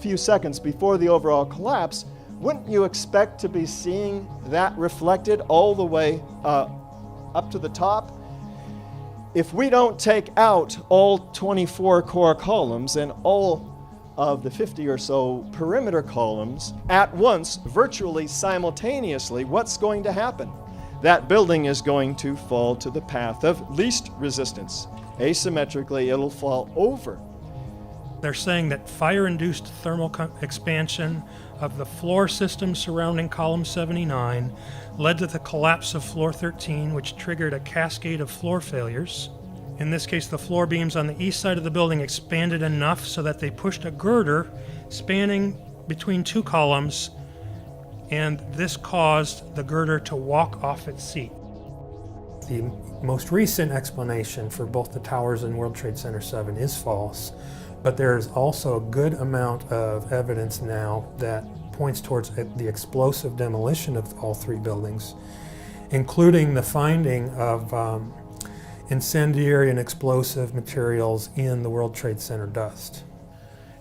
[SPEAKER 9] few seconds before the overall collapse, wouldn't you expect to be seeing that reflected all the way up to the top? If we don't take out all 24 core columns and all of the 50 or so perimeter columns at once, virtually simultaneously, what's going to happen? That building is going to fall to the path of least resistance. Asymmetrically, it'll fall over.
[SPEAKER 19] They're saying that fire-induced thermal expansion of the floor system surrounding column 79 led to the collapse of floor 13, which triggered a cascade of floor failures. In this case, the floor beams on the east side of the building expanded enough so that they pushed a girder spanning between 2 columns, and this caused the girder to walk off its seat. The most recent explanation for both the towers and World Trade Center 7 is false, but there's also a good amount of evidence now that points towards the explosive demolition of all 3 buildings, including the finding of incendiary and explosive materials in the World Trade Center dust.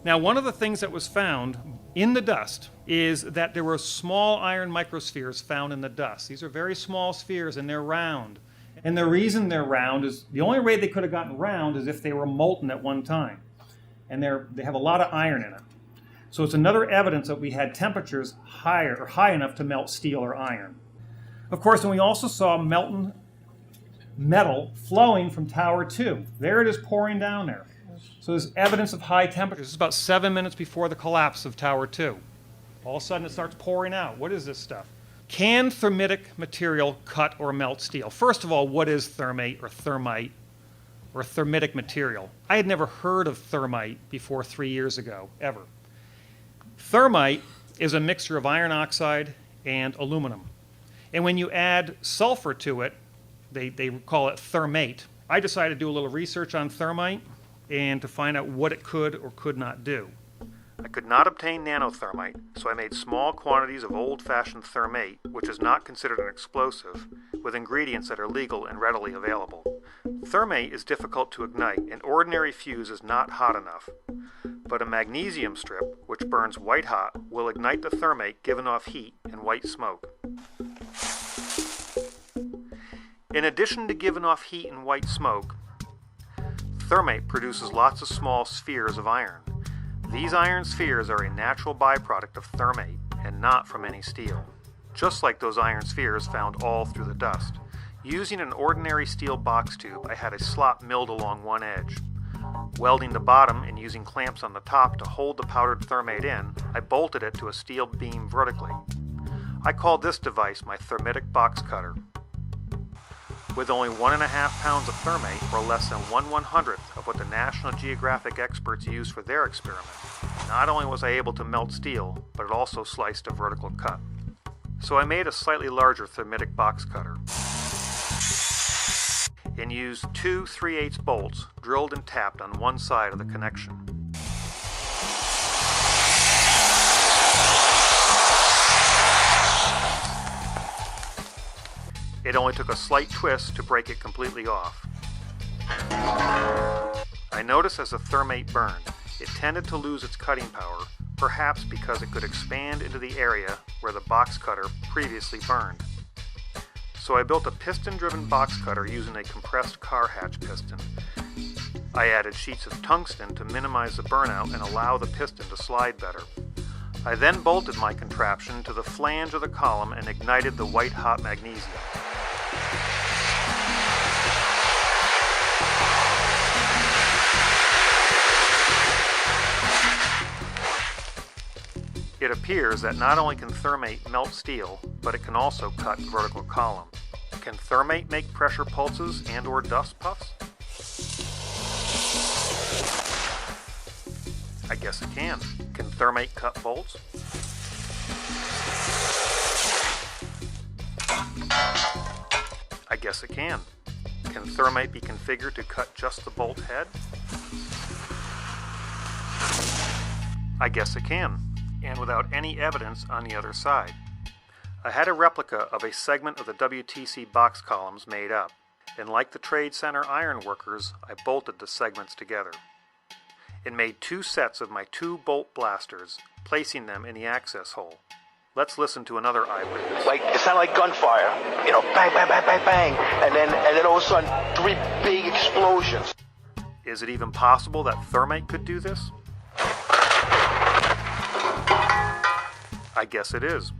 [SPEAKER 17] Now, one of the things that was found in the dust is that there were small iron microspheres found in the dust. These are very small spheres and they're round. And the reason they're round is, the only way they could have gotten round is if they were molten at one time. And they have a lot of iron in it. So it's another evidence that we had temperatures high enough to melt steel or iron. Of course, and we also saw molten metal flowing from Tower 2. There it is pouring down there. So there's evidence of high temperatures. This is about 7 minutes before the collapse of Tower 2. All of a sudden it starts pouring out. What is this stuff? Can thermitic material cut or melt steel? First of all, what is thermate or thermite or thermitic material? I had never heard of thermite before 3 years ago, ever. Thermite is a mixture of iron oxide and aluminum. And when you add sulfur to it, they call it thermate. I decided to do a little research on thermite and to find out what it could or could not do. I could not obtain nanothermite, so I made small quantities of old-fashioned thermate, which is not considered an explosive, with ingredients that are legal and readily available. Thermate is difficult to ignite. An ordinary fuse is not hot enough. But a magnesium strip, which burns white hot, will ignite the thermate giving off heat and white smoke. In addition to giving off heat and white smoke, thermate produces lots of small spheres of iron. These iron spheres are a natural byproduct of thermate and not from any steel, just like those iron spheres found all through the dust. Using an ordinary steel box tube, I had a slot milled along one edge. Welding the bottom and using clamps on the top to hold the powdered thermate in, I bolted it to a steel beam vertically. I called this device my thermitic box cutter. With only 1.5 pounds of thermate, or less than 1/100th of what the National Geographic experts used for their experiment,
[SPEAKER 20] not only was I able to melt steel, but it also sliced a vertical cut. So I made a slightly larger thermitic box cutter and used two 3/8 bolts drilled and tapped on one side of the connection. It only took a slight twist to break it completely off. I noticed as the thermate burned, it tended to lose its cutting power, perhaps because it could expand into the area where the box cutter previously burned. So I built a piston-driven box cutter using a compressed car hatch piston. I added sheets of tungsten to minimize the burnout and allow the piston to slide better. I then bolted my contraption to the flange of the column and ignited the white-hot magnesium. It appears that not only can thermate melt steel, but it can also cut vertical column. Can thermate make pressure pulses and/or dust puffs? I guess it can. Can thermate cut bolts? I guess it can. Can thermate be configured to cut just the bolt head? I guess it can, and without any evidence on the other side. I had a replica of a segment of the WTC box columns made up, and like the Trade Center iron workers, I bolted the segments together. It made two sets of my 2-bolt blasters, placing them in the access hole. Let's listen to another eyewitness.
[SPEAKER 21] It sounded like gunfire, bang, bang, bang, bang, bang, and then all of a sudden, 3 big explosions.
[SPEAKER 20] Is it even possible that thermate could do this? I guess it is.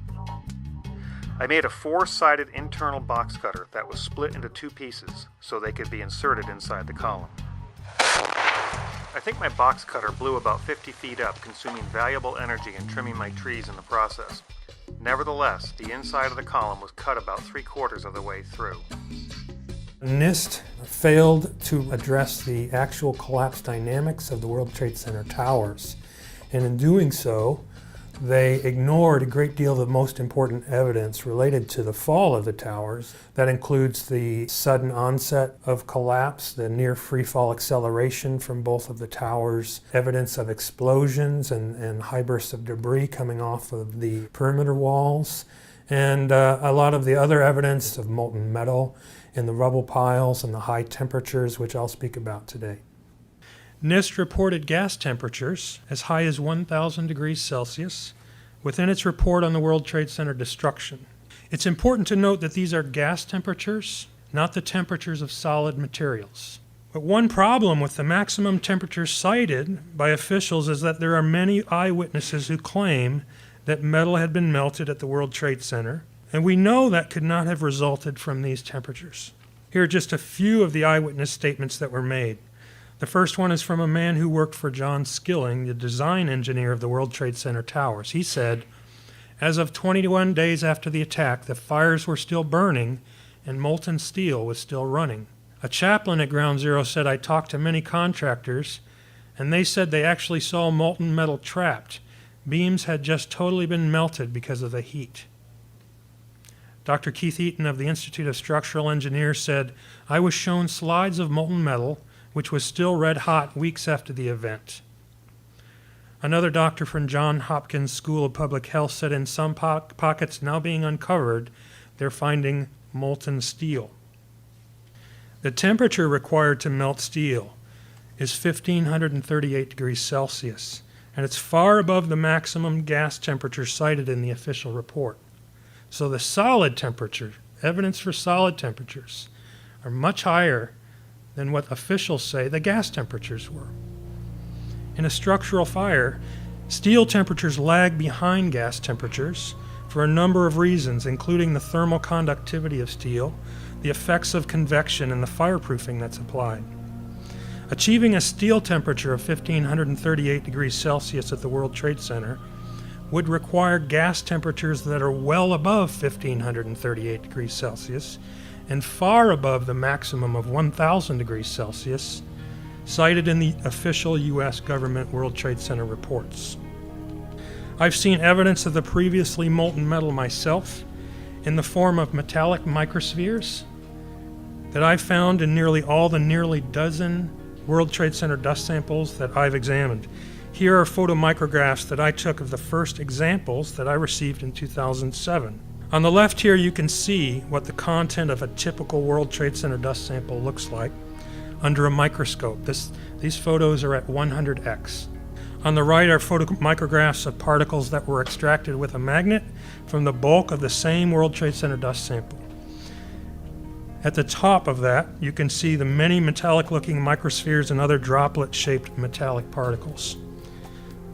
[SPEAKER 20] I made a 4-sided internal box cutter that was split into 2 pieces so they could be inserted inside the column. I think my box cutter blew about 50 feet up, consuming valuable energy and trimming my trees in the process. Nevertheless, the inside of the column was cut about 3/4 of the way through.
[SPEAKER 19] NIST failed to address the actual collapse dynamics of the World Trade Center towers, and in doing so, they ignored a great deal of the most important evidence related to the fall of the towers. That includes the sudden onset of collapse, the near free fall acceleration from both of the towers, evidence of explosions and high bursts of debris coming off of the perimeter walls, and a lot of the other evidence of molten metal in the rubble piles and the high temperatures, which I'll speak about today. NIST reported gas temperatures as high as 1,000 degrees Celsius within its report on the World Trade Center destruction. It's important to note that these are gas temperatures, not the temperatures of solid materials. But one problem with the maximum temperature cited by officials is that there are many eyewitnesses who claim that metal had been melted at the World Trade Center, and we know that could not have resulted from these temperatures. Here are just a few of the eyewitness statements that were made. The first one is from a man who worked for John Skilling, the design engineer of the World Trade Center towers. He said, "As of 21 days after the attack, the fires were still burning and molten steel was still running." A chaplain at Ground Zero said, "I talked to many contractors, and they said they actually saw molten metal trapped. Beams had just totally been melted because of the heat." Dr. Keith Eaton of the Institute of Structural Engineers said, "I was shown slides of molten metal which was still red hot weeks after the event." Another doctor from Johns Hopkins School of Public Health said in some pockets now being uncovered, they're finding molten steel. The temperature required to melt steel is 1,538 degrees Celsius, and it's far above the maximum gas temperature cited in the official report. So the solid temperature, evidence for solid temperatures, are much higher than what officials say the gas temperatures were. In a structural fire, steel temperatures lag behind gas temperatures for a number of reasons, including the thermal conductivity of steel, the effects of convection, and the fireproofing that's applied. Achieving a steel temperature of 1,538 degrees Celsius at the World Trade Center would require gas temperatures that are well above 1,538 degrees Celsius and far above the maximum of 1,000 degrees Celsius cited in the official U.S. government World Trade Center reports. I've seen evidence of the previously molten metal myself in the form of metallic microspheres that I've found in nearly all the nearly dozen World Trade Center dust samples that I've examined. Here are photomicrographs that I took of the first examples that I received in 2007. On the left here you can see what the content of a typical World Trade Center dust sample looks like under a microscope. These photos are at 100x. On the right are photomicrographs of particles that were extracted with a magnet from the bulk of the same World Trade Center dust sample. At the top of that, you can see the many metallic-looking microspheres and other droplet-shaped metallic particles.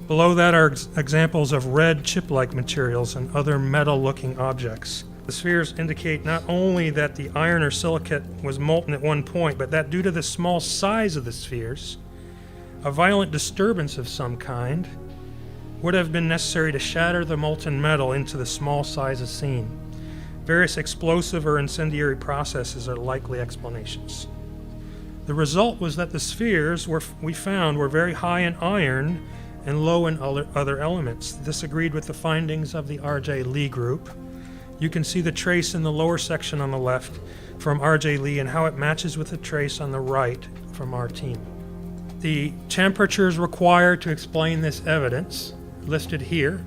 [SPEAKER 19] Below that are examples of red chip-like materials and other metal-looking objects. The spheres indicate not only that the iron or silicate was molten at one point, but that due to the small size of the spheres, a violent disturbance of some kind would have been necessary to shatter the molten metal into the small sizes seen. Various explosive or incendiary processes are likely explanations. The result was that the spheres we found were very high in iron and low in other elements. This agreed with the findings of the R.J. Lee group. You can see the trace in the lower section on the left from R.J. Lee and how it matches with the trace on the right from our team. The temperatures required to explain this evidence, listed here,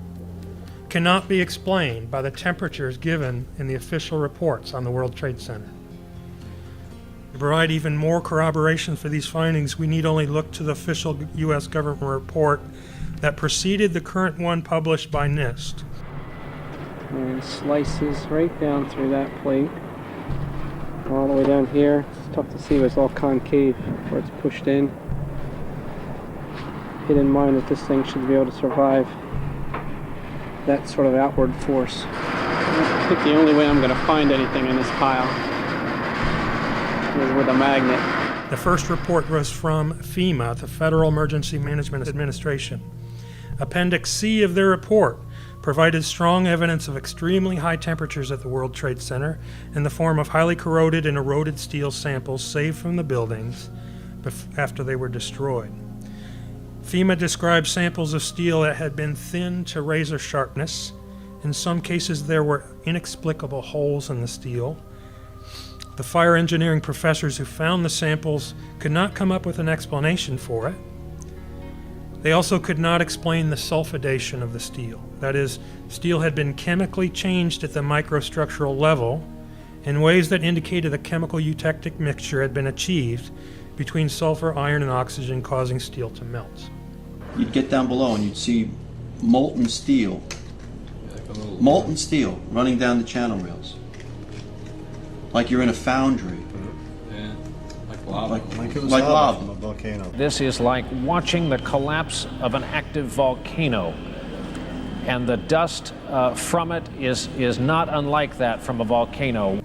[SPEAKER 19] cannot be explained by the temperatures given in the official reports on the World Trade Center. To provide even more corroboration for these findings, we need only look to the official U.S. government report that preceded the current one published by NIST.
[SPEAKER 1] And slices right down through that plate, all the way down here. It's tough to see, but it's all concave where it's pushed in. Keep in mind that this thing should be able to survive that sort of outward force. I think the only way I'm going to find anything in this pile is with a magnet.
[SPEAKER 19] The first report was from FEMA, the Federal Emergency Management Administration. Appendix C of their report provided strong evidence of extremely high temperatures at the World Trade Center in the form of highly corroded and eroded steel samples saved from the buildings after they were destroyed. FEMA described samples of steel that had been thinned to razor sharpness. In some cases, there were inexplicable holes in the steel. The fire engineering professors who found the samples could not come up with an explanation for it. They also could not explain the sulfidation of the steel. That is, steel had been chemically changed at the microstructural level in ways that indicated a chemical eutectic mixture had been achieved between sulfur, iron, and oxygen, causing steel to melt.
[SPEAKER 22] You'd get down below and you'd see molten steel running down the channel rails, like you're in a foundry.
[SPEAKER 23] Yeah, like lava.
[SPEAKER 22] Like it was lava from
[SPEAKER 23] a volcano.
[SPEAKER 15] This is like watching the collapse of an active volcano, and the dust from it is not unlike that from a volcano.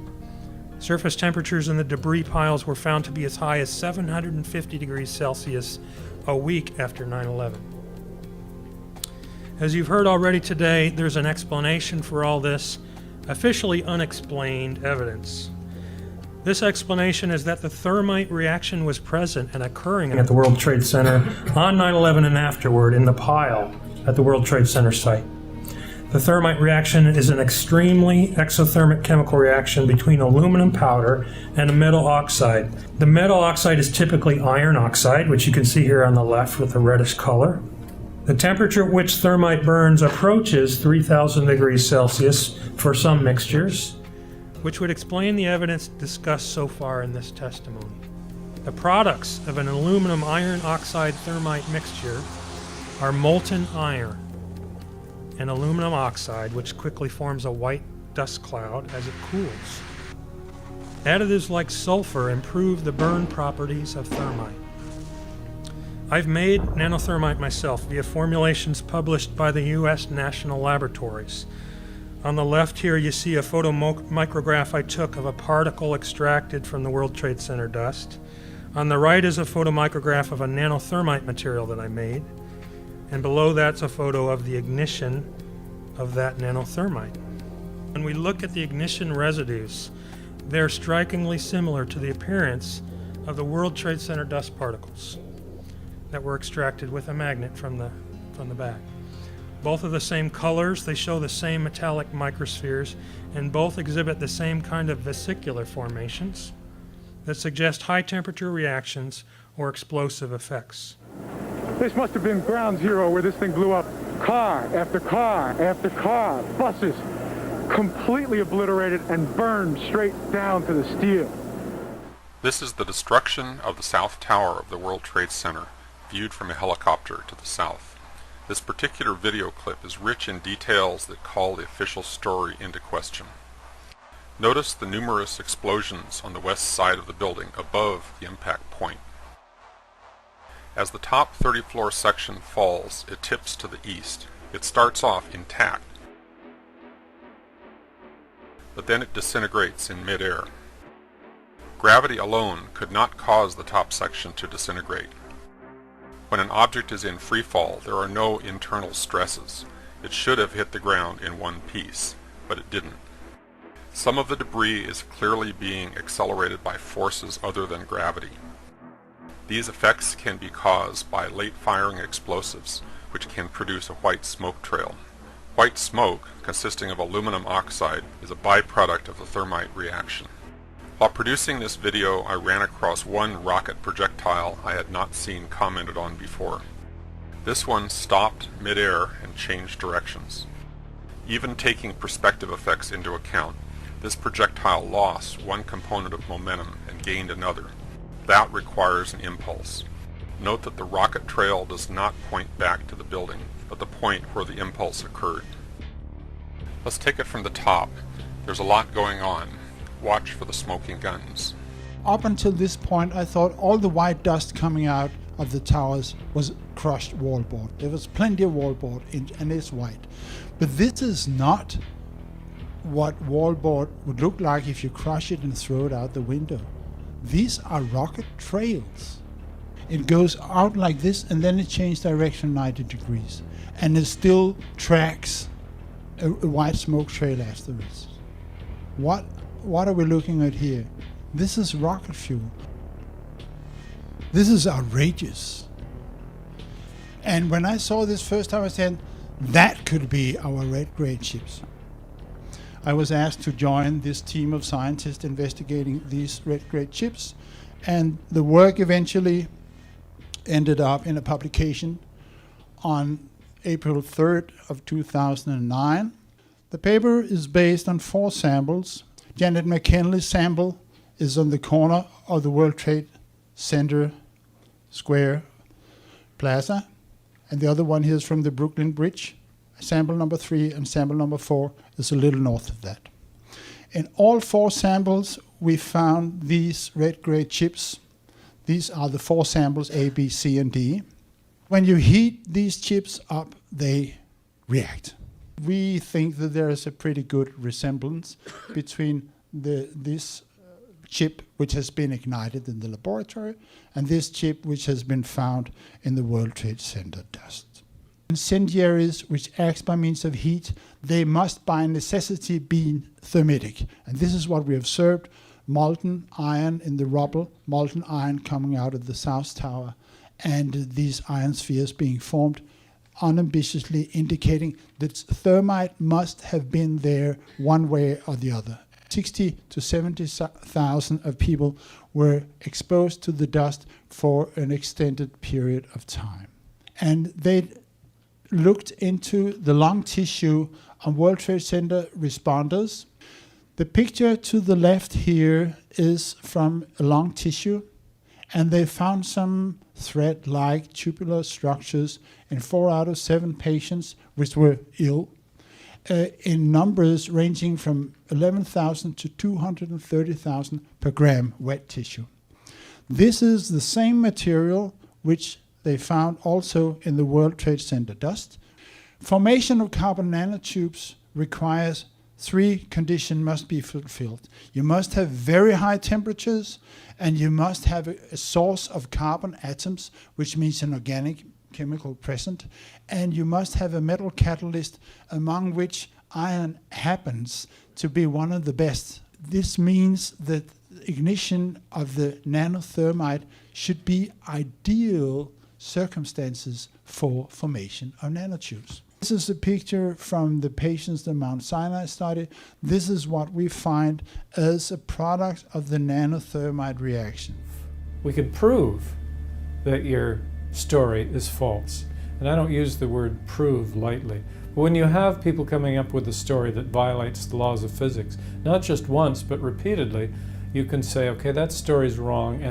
[SPEAKER 19] Surface temperatures in the debris piles were found to be as high as 750 degrees Celsius a week after 9/11. As you've heard already today, there's an explanation for all this officially unexplained evidence. This explanation is that the thermite reaction was present and occurring at the World Trade Center on 9/11 and afterward in the pile at the World Trade Center site. The thermite reaction is an extremely exothermic chemical reaction between aluminum powder and a metal oxide. The metal oxide is typically iron oxide, which you can see here on the left with the reddish color. The temperature at which thermite burns approaches 3,000 degrees Celsius for some mixtures, which would explain the evidence discussed so far in this testimony. The products of an aluminum iron oxide thermite mixture are molten iron and aluminum oxide, which quickly forms a white dust cloud as it cools. Additives like sulfur improve the burn properties of thermite. I've made nanothermite myself via formulations published by the U.S. National Laboratories. On the left here you see a photomicrograph I took of a particle extracted from the World Trade Center dust. On the right is a photomicrograph of a nanothermite material that I made. And below that's a photo of the ignition of that nanothermite. When we look at the ignition residues, they're strikingly similar to the appearance of the World Trade Center dust particles. that were extracted with a magnet from the back. Both are the same colors, they show the same metallic microspheres, and both exhibit the same kind of vesicular formations that suggest high temperature reactions or explosive effects.
[SPEAKER 2] This must have been ground zero where this thing blew up. Car after car after car, buses, completely obliterated and burned straight down to the steel.
[SPEAKER 13] This is the destruction of the South Tower of the World Trade Center, viewed from a helicopter to the south. This particular video clip is rich in details that call the official story into question. Notice the numerous explosions on the west side of the building above the impact point. As the top 30-floor section falls, it tips to the east. It starts off intact, but then it disintegrates in mid-air. Gravity alone could not cause the top section to disintegrate. When an object is in free fall, there are no internal stresses. It should have hit the ground in one piece, but it didn't. Some of the debris is clearly being accelerated by forces other than gravity. These effects can be caused by late firing explosives, which can produce a white smoke trail. White smoke, consisting of aluminum oxide, is a byproduct of the thermite reaction. While producing this video, I ran across one rocket projectile I had not seen commented on before. This one stopped mid-air and changed directions. Even taking perspective effects into account, this projectile lost one component of momentum and gained another. That requires an impulse. Note that the rocket trail does not point back to the building, but the point where the impulse occurred. Let's take it from the top. There's a lot going on. Watch for the smoking guns.
[SPEAKER 3] Up until this point, I thought all the white dust coming out of the towers was crushed wallboard. There was plenty of wallboard and it's white. But this is not what wallboard would look like if you crush it and throw it out the window. These are rocket trails. It goes out like this and then it changes direction 90 degrees. And it still tracks a white smoke trail afterwards. What are we looking at here? This is rocket fuel. This is outrageous. And when I saw this first time, I said, that could be our red grade chips. I was asked to join this team of scientists investigating these red grade chips, and the work eventually ended up in a publication on April 3rd of 2009. The paper is based on 4 samples. Janet McKinley's sample is on the corner of the World Trade Center Square Plaza, and the other one here is from the Brooklyn Bridge. Sample number 3 and sample number 4 is a little north of that. In all 4 samples, we found these red grade chips. These are the 4 samples, A, B, C, and D. When you heat these chips up, they react. We think that there is a pretty good resemblance between this chip, which has been ignited in the laboratory, and this chip, which has been found in the World Trade Center dust. Incendiaries, which act by means of heat, they must by necessity be thermitic. And this is what we observed: molten iron in the rubble, molten iron coming out of the South Tower, and these iron spheres being formed, unambiguously indicating that thermite must have been there one way or the other. 60 to 70,000 of people were exposed to the dust for an extended period of time. And they looked into the lung tissue on World Trade Center responders. The picture to the left here is from a lung tissue, and they found some thread-like tubular structures in 4 out of 7 patients which were ill, in numbers ranging from 11,000 to 230,000 per gram wet tissue. This is the same material which they found also in the World Trade Center dust. Formation of carbon nanotubes requires 3 conditions must be fulfilled. You must have very high temperatures, and you must have a source of carbon atoms, which means an organic chemical present, and you must have a metal catalyst, among which iron happens to be one of the best. This means that ignition of the nanothermite should be ideal circumstances for formation of nanotubes. This is a picture from the patients in the Mount Sinai study. This is what we find as a product of the nanothermite reaction.
[SPEAKER 4] We could prove that your story is false. And I don't use the word prove lightly. But when you have people coming up with a story that violates the laws of physics, not just once, but repeatedly, you can say, okay, that story's wrong,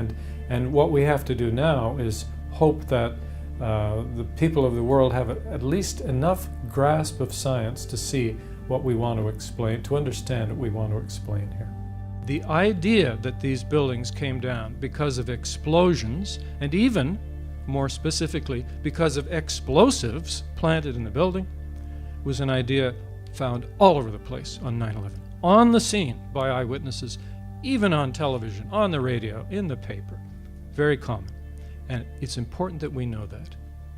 [SPEAKER 4] and what we have to do now is hope that the people of the world have at least enough grasp of science to see what we want to explain, to understand what we want to explain here. The idea that these buildings came down because of explosions, and even more specifically because of explosives planted in the building, was an idea found all over the place on 9/11. On the scene by eyewitnesses, even on television, on the radio, in the paper. Very common. And it's important that we know that.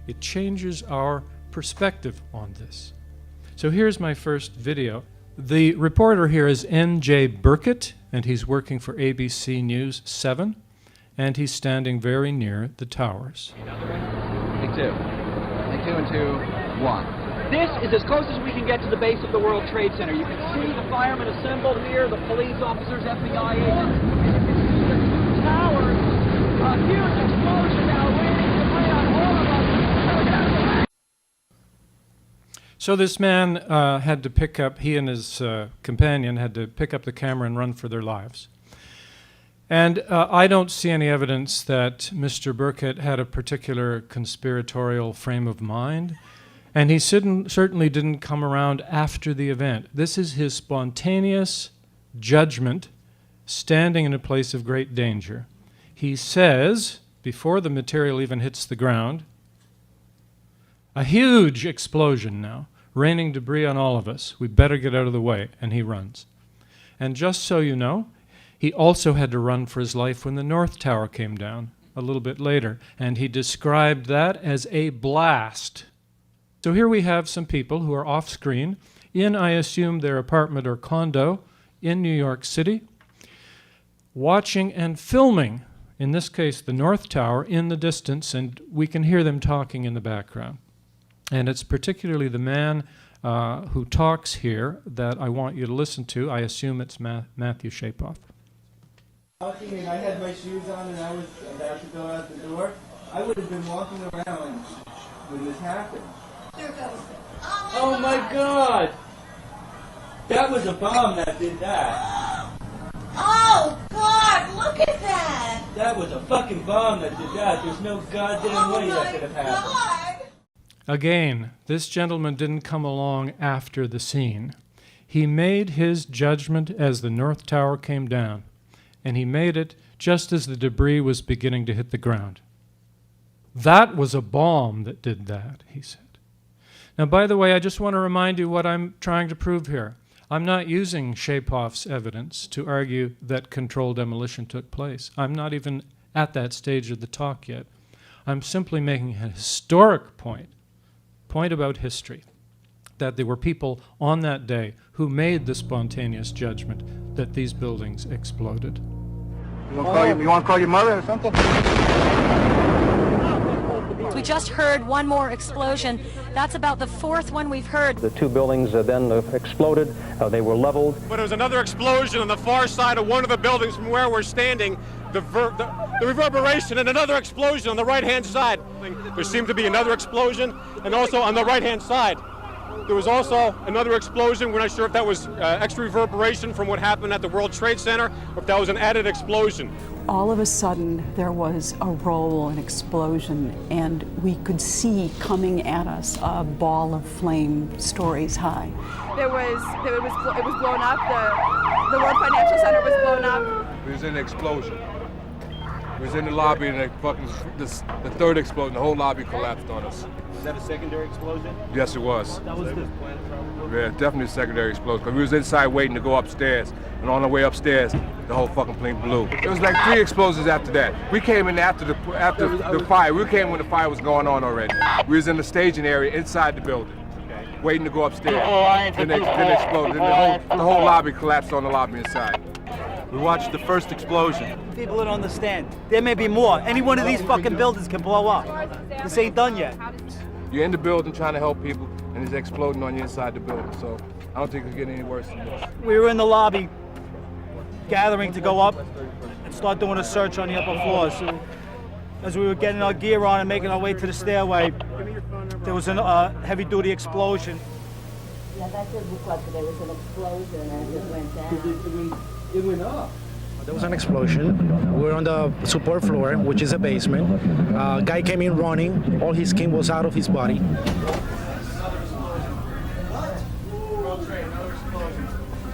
[SPEAKER 4] It changes our perspective on this. So here's my first video. The reporter here is N.J. Burkett, and he's working for ABC News 7, and he's standing very near the towers.
[SPEAKER 5] Take two. Take two and 2, 1. This is as close as we can get to the base of the World Trade Center. You can see the firemen assembled here, the police officers, FBI agents. The towers, a huge explosion now raining debris on all of us.
[SPEAKER 4] So this man had to pick up, he and his companion had to pick up the camera and run for their lives. And I don't see any evidence that Mr. Burkett had a particular conspiratorial frame of mind. And he certainly didn't come around after the event. This is his spontaneous judgment, standing in a place of great danger. He says, before the material even hits the ground, a huge explosion now, raining debris on all of us. We better get out of the way. And he runs. And just so you know, he also had to run for his life when the North Tower came down a little bit later. And he described that as a blast. So here we have some people who are off screen in, I assume, their apartment or condo in New York City, watching and filming, in this case, the North Tower in the distance, and we can hear them talking in the background. And it's particularly the man who talks here that I want you to listen to. I assume it's Matthew Shapoff.
[SPEAKER 6] I had my shoes on and I was about to go out the door. I would have been walking around when this happened. Oh my God! That was a bomb that did that.
[SPEAKER 24] Oh God, look at that!
[SPEAKER 6] That was a fucking bomb that did that. There's no goddamn way that could have happened.
[SPEAKER 4] Again, this gentleman didn't come along after the scene. He made his judgment as the North Tower came down, and he made it just as the debris was beginning to hit the ground. That was a bomb that did that, he said. Now, by the way, I just want to remind you what I'm trying to prove here. I'm not using Shapoff's evidence to argue that controlled demolition took place. I'm not even at that stage of the talk yet. I'm simply making a historic point about history, that there were people on that day who made the spontaneous judgment that these buildings exploded.
[SPEAKER 24] You want to call your mother or something?
[SPEAKER 25] We just heard one more explosion. That's about the fourth one we've heard.
[SPEAKER 26] The two buildings then exploded. They were leveled.
[SPEAKER 27] But there was another explosion on the far side of one of the buildings from where we're standing. The reverberation and another explosion on the right-hand side. There seemed to be another explosion, and also on the right-hand side. There was also another explosion. We're not sure if that was extra reverberation from what happened at the World Trade Center, or if that was an added explosion.
[SPEAKER 28] All of a sudden, there was a roll, an explosion, and we could see coming at us a ball of flame stories high.
[SPEAKER 29] It was blown up. The World Financial Center was blown up.
[SPEAKER 30] It was an explosion. We was in the lobby, and the third explosion, the whole lobby collapsed on us.
[SPEAKER 31] Is that a secondary explosion?
[SPEAKER 30] Yes, it was.
[SPEAKER 31] That was
[SPEAKER 30] Yeah, definitely a secondary explosion. Because we was inside waiting to go upstairs, and on the way upstairs, the whole fucking plane blew. It was like 3 explosions after that. We came in after the fire. We came when the fire was going on already. We was in the staging area inside the building, waiting to go upstairs. Then it exploded. Then the whole lobby collapsed on the lobby inside.
[SPEAKER 31] We watched the first explosion.
[SPEAKER 7] people don't understand. There may be more. Any one of these fucking buildings can blow up. This ain't done yet.
[SPEAKER 30] You're in the building trying to help people, and it's exploding on you inside the building. So I don't think it could get any worse than this.
[SPEAKER 7] We were in the lobby gathering to go up and start doing a search on the upper floors. As we were getting our gear on and making our way to the stairway, there was a heavy-duty explosion.
[SPEAKER 24] Yeah, that did look like there was an explosion as it went down.
[SPEAKER 6] It went up.
[SPEAKER 8] There was an explosion. We were on the support floor, which is a basement. Guy came in running. All his skin was out of his body.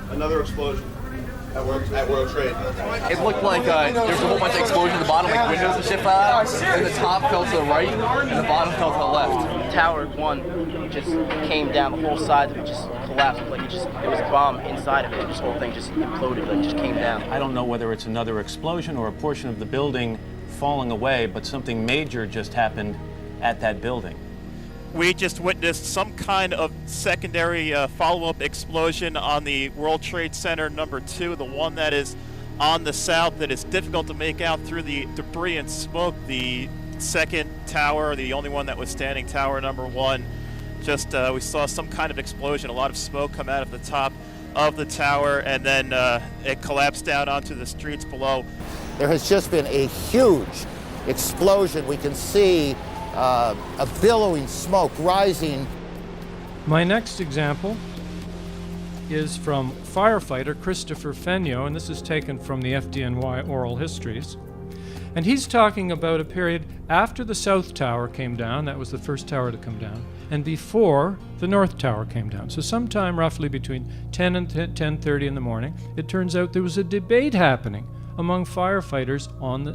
[SPEAKER 21] Another explosion at World Trade.
[SPEAKER 5] It looked like there was a whole bunch of explosions at the bottom, like windows and shit fell out, and the top fell to the right, and the bottom fell to the left.
[SPEAKER 9] Tower 1 just came down, the whole side of it just collapsed, like it was a bomb inside of it, this whole thing just imploded, like just came down.
[SPEAKER 10] I don't know whether it's another explosion or a portion of the building falling away, but something major just happened at that building.
[SPEAKER 11] We just witnessed some kind of secondary follow-up explosion on the World Trade Center number 2, the one that is on the south that is difficult to make out through the debris and smoke. The second tower, the only one that was standing, tower number 1, just we saw some kind of explosion, a lot of smoke come out of the top of the tower, and then it collapsed down onto the streets below.
[SPEAKER 21] There has just been a huge explosion. We can see a billowing smoke rising.
[SPEAKER 4] My next example is from firefighter Christopher Fenyo, and this is taken from the FDNY oral histories. And he's talking about a period after the South Tower came down, that was the first tower to come down, and before the North Tower came down. So sometime roughly between 10 and 10:30 in the morning, it turns out there was a debate happening among firefighters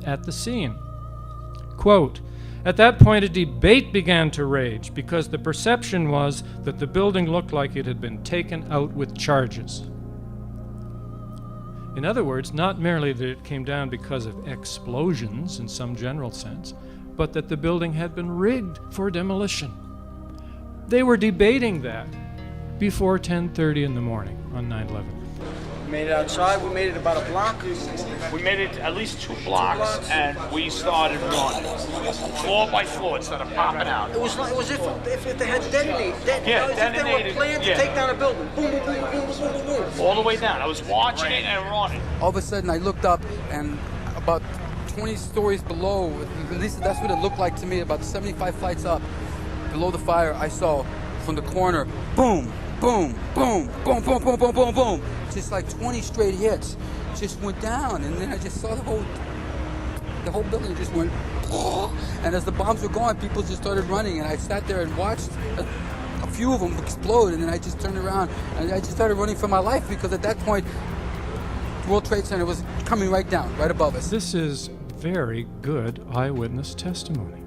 [SPEAKER 4] at the scene. Quote, "At that point, a debate began to rage because the perception was that the building looked like it had been taken out with charges." In other words, not merely that it came down because of explosions in some general sense, but that the building had been rigged for demolition. They were debating that before 10:30 in the morning on 9/11.
[SPEAKER 7] We made it outside, we made it about a block.
[SPEAKER 12] We made it at least 2 blocks, and we started running. Floor by floor, it started popping out.
[SPEAKER 7] It was if they had detonated.
[SPEAKER 12] Yeah,
[SPEAKER 7] If they
[SPEAKER 12] detonated,
[SPEAKER 7] were planned to
[SPEAKER 12] yeah.
[SPEAKER 7] take down a building. Boom, boom, boom, boom, boom, boom, boom, boom.
[SPEAKER 12] All the way down. I was watching it and running.
[SPEAKER 14] All of a sudden, I looked up, and about 20 stories below, at least that's what it looked like to me, about 75 flights up, below the fire, I saw from the corner, boom, boom, boom, boom, boom, boom, boom, boom, boom. Just like 20 straight hits, just went down, and then I just saw the whole building just went, and as the bombs were going, people just started running, and I sat there and watched a few of them explode, and then I just turned around, and I just started running for my life, because at that point, the World Trade Center was coming right down, right above us.
[SPEAKER 4] This is very good eyewitness testimony.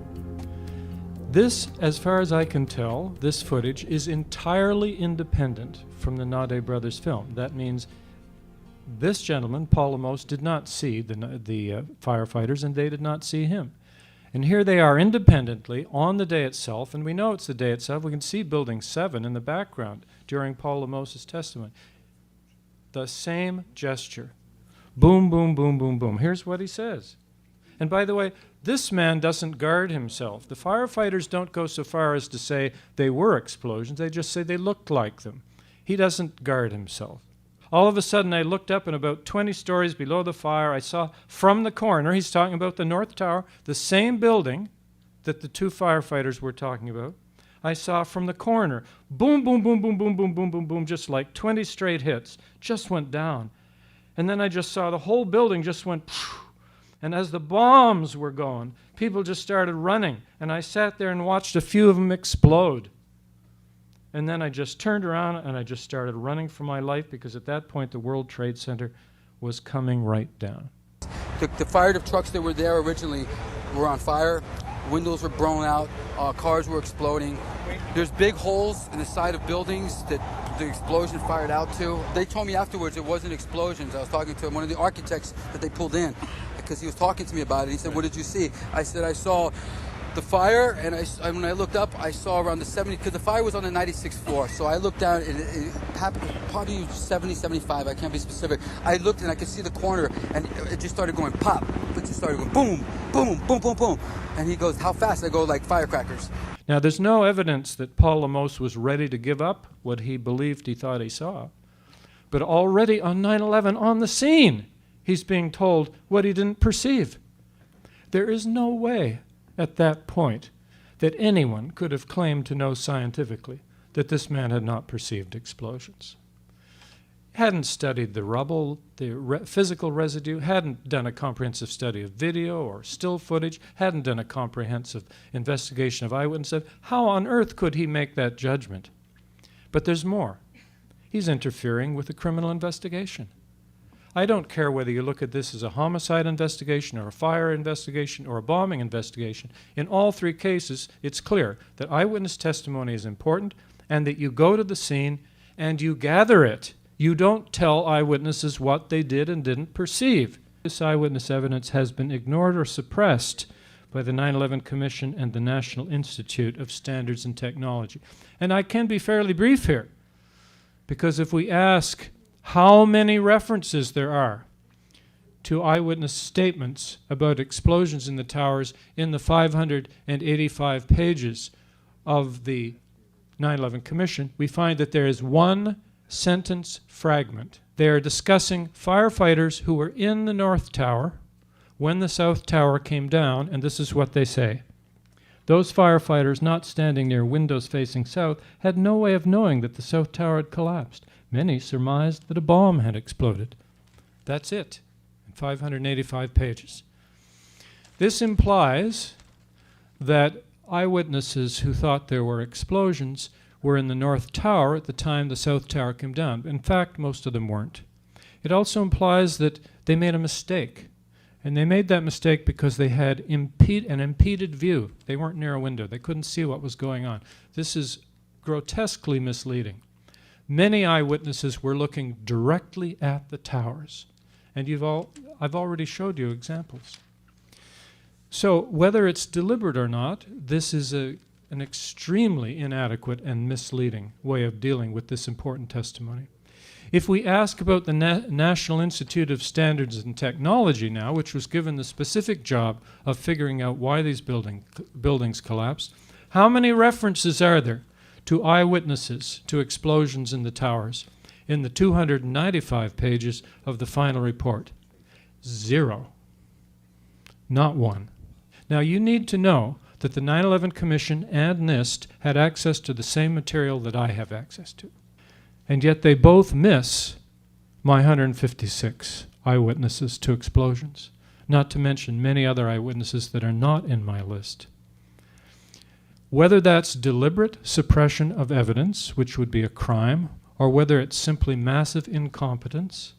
[SPEAKER 4] This, as far as I can tell, this footage is entirely independent from the Nade brothers film. That means this gentleman, Paul Lemos, did not see the firefighters, and they did not see him. And here they are independently on the day itself, and we know it's the day itself. We can see Building 7 in the background during Paul Lemos' testimony. The same gesture. Boom, boom, boom, boom, boom. Here's what he says. And by the way, this man doesn't guard himself. The firefighters don't go so far as to say they were explosions. They just say they looked like them. He doesn't guard himself. All of a sudden, I looked up, and about 20 stories below the fire, I saw from the corner, he's talking about the North Tower, the same building that the 2 firefighters were talking about. I saw from the corner, boom, boom, boom, boom, boom, boom, boom, boom, boom, just like 20 straight hits, just went down. And then I just saw the whole building just went, phew. And as the bombs were going, people just started running. And I sat there and watched a few of them explode. And then I just turned around and I just started running for my life, because at that point the World Trade Center was coming right down.
[SPEAKER 14] The fire trucks that were there originally were on fire. Windows were blown out. Cars were exploding. There's big holes in the side of buildings that the explosion fired out to. They told me afterwards it wasn't explosions. I was talking to one of the architects that they pulled in, because he was talking to me about it. He said, "What did you see?" I said, "I saw the fire, and when I looked up, I saw around the 70, because the fire was on the 96th floor. So I looked down, and it happened probably 70, 75. I can't be specific. I looked, and I could see the corner, and it just started going pop. It just started going boom, boom, boom, boom, boom. And he goes, "How fast?" I go, "Like firecrackers."
[SPEAKER 4] Now, there's no evidence that Paul Lemos was ready to give up what he believed he thought he saw. But already on 9/11, on the scene, he's being told what he didn't perceive. There is no way at that point that anyone could have claimed to know scientifically that this man had not perceived explosions. Hadn't studied the rubble, the physical residue, hadn't done a comprehensive study of video or still footage, hadn't done a comprehensive investigation of eyewitnesses. How on earth could he make that judgment? But there's more. He's interfering with a criminal investigation. I don't care whether you look at this as a homicide investigation or a fire investigation or a bombing investigation. In all three cases, it's clear that eyewitness testimony is important and that you go to the scene and you gather it. You don't tell eyewitnesses what they did and didn't perceive. This eyewitness evidence has been ignored or suppressed by the 9/11 Commission and the National Institute of Standards and Technology. And I can be fairly brief here, because if we ask how many references there are to eyewitness statements about explosions in the towers in the 585 pages of the 9/11 Commission, we find that there is one sentence fragment. They are discussing firefighters who were in the North Tower when the South Tower came down, and this is what they say. Those firefighters not standing near windows facing south had no way of knowing that the South Tower had collapsed. Many surmised that a bomb had exploded. That's it, in 585 pages. This implies that eyewitnesses who thought there were explosions were in the North Tower at the time the South Tower came down. In fact, most of them weren't. It also implies that they made a mistake. And they made that mistake because they had an impeded view. They weren't near a window. They couldn't see what was going on. This is grotesquely misleading. Many eyewitnesses were looking directly at the towers. And I've already showed you examples. So whether it's deliberate or not, this is an extremely inadequate and misleading way of dealing with this important testimony. If we ask about the National Institute of Standards and Technology now, which was given the specific job of figuring out why these buildings collapsed, how many references are there to eyewitnesses to explosions in the towers in the 295 pages of the final report? 0. Not one. Now you need to know that the 9/11 Commission and NIST had access to the same material that I have access to. And yet they both miss my 156 eyewitnesses to explosions, not to mention many other eyewitnesses that are not in my list. Whether that's deliberate suppression of evidence, which would be a crime, or whether it's simply massive incompetence,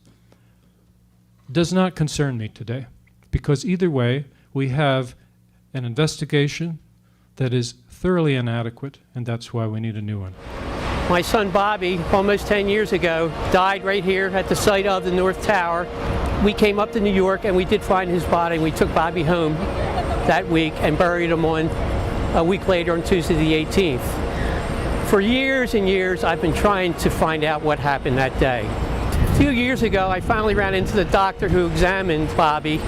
[SPEAKER 4] does not concern me today, because either way, we have an investigation that is thoroughly inadequate, and that's why we need a new one.
[SPEAKER 1] My son Bobby, almost 10 years ago, died right here at the site of the North Tower. We came up to New York and we did find his body. We took Bobby home that week and buried him a week later on Tuesday the 18th. For years and years, I've been trying to find out what happened that day. A few years ago, I finally ran into the doctor who examined Bobby,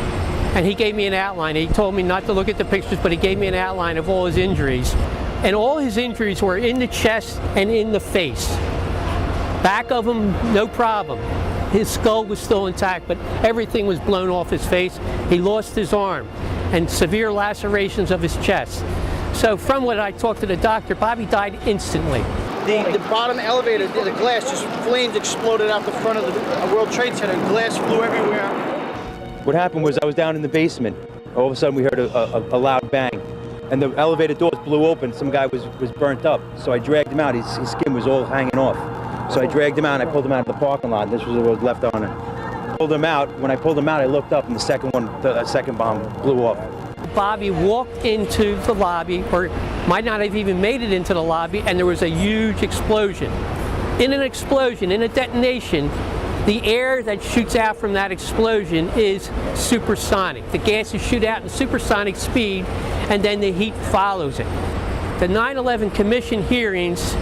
[SPEAKER 1] and he gave me an outline. He told me not to look at the pictures, but he gave me an outline of all his injuries. And all his injuries were in the chest and in the face. Back of him, no problem. His skull was still intact, but everything was blown off his face. He lost his arm and severe lacerations of his chest. So from what I talked to the doctor, Bobby died instantly.
[SPEAKER 2] The bottom elevator, the glass, just flames exploded out the front of the World Trade Center. Glass flew everywhere.
[SPEAKER 15] What happened was I was down in the basement. All of a sudden we heard a loud bang. And the elevator doors blew open. Some guy was burnt up. So I dragged him out. His skin was all hanging off. So I dragged him out and I pulled him out of the parking lot. This was what was left on it. Pulled him out. When I pulled him out, I looked up and the second bomb blew off.
[SPEAKER 1] Bobby walked into the lobby, or might not have even made it into the lobby, and there was a huge explosion. In an explosion, in a detonation, the air that shoots out from that explosion is supersonic. The gases shoot out in supersonic speed, and then the heat follows it. The 9/11 Commission hearings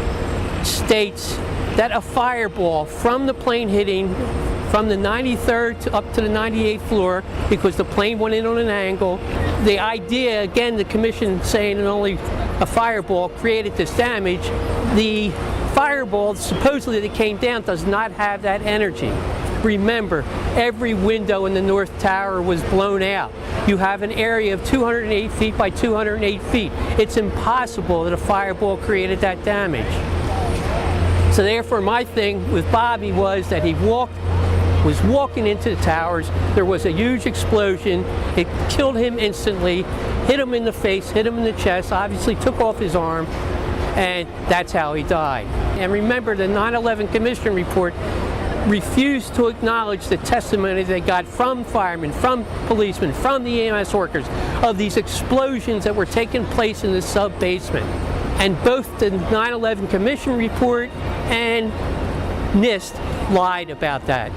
[SPEAKER 1] states that a fireball from the plane hitting from the 93rd up to the 98th floor, because the plane went in on an angle. The idea, again, the commission saying that only a fireball created this damage. The fireball supposedly that came down does not have that energy. Remember, every window in the North Tower was blown out. You have an area of 208 feet by 208 feet. It's impossible that a fireball created that damage. So therefore, my thing with Bobby was that he was walking into the towers. There was a huge explosion. It killed him instantly, hit him in the face, hit him in the chest, obviously took off his arm, and that's how he died. And remember, the 9/11 Commission report refused to acknowledge the testimony they got from firemen, from policemen, from the EMS workers of these explosions that were taking place in the sub-basement. And both the 9/11 Commission report and NIST lied about that.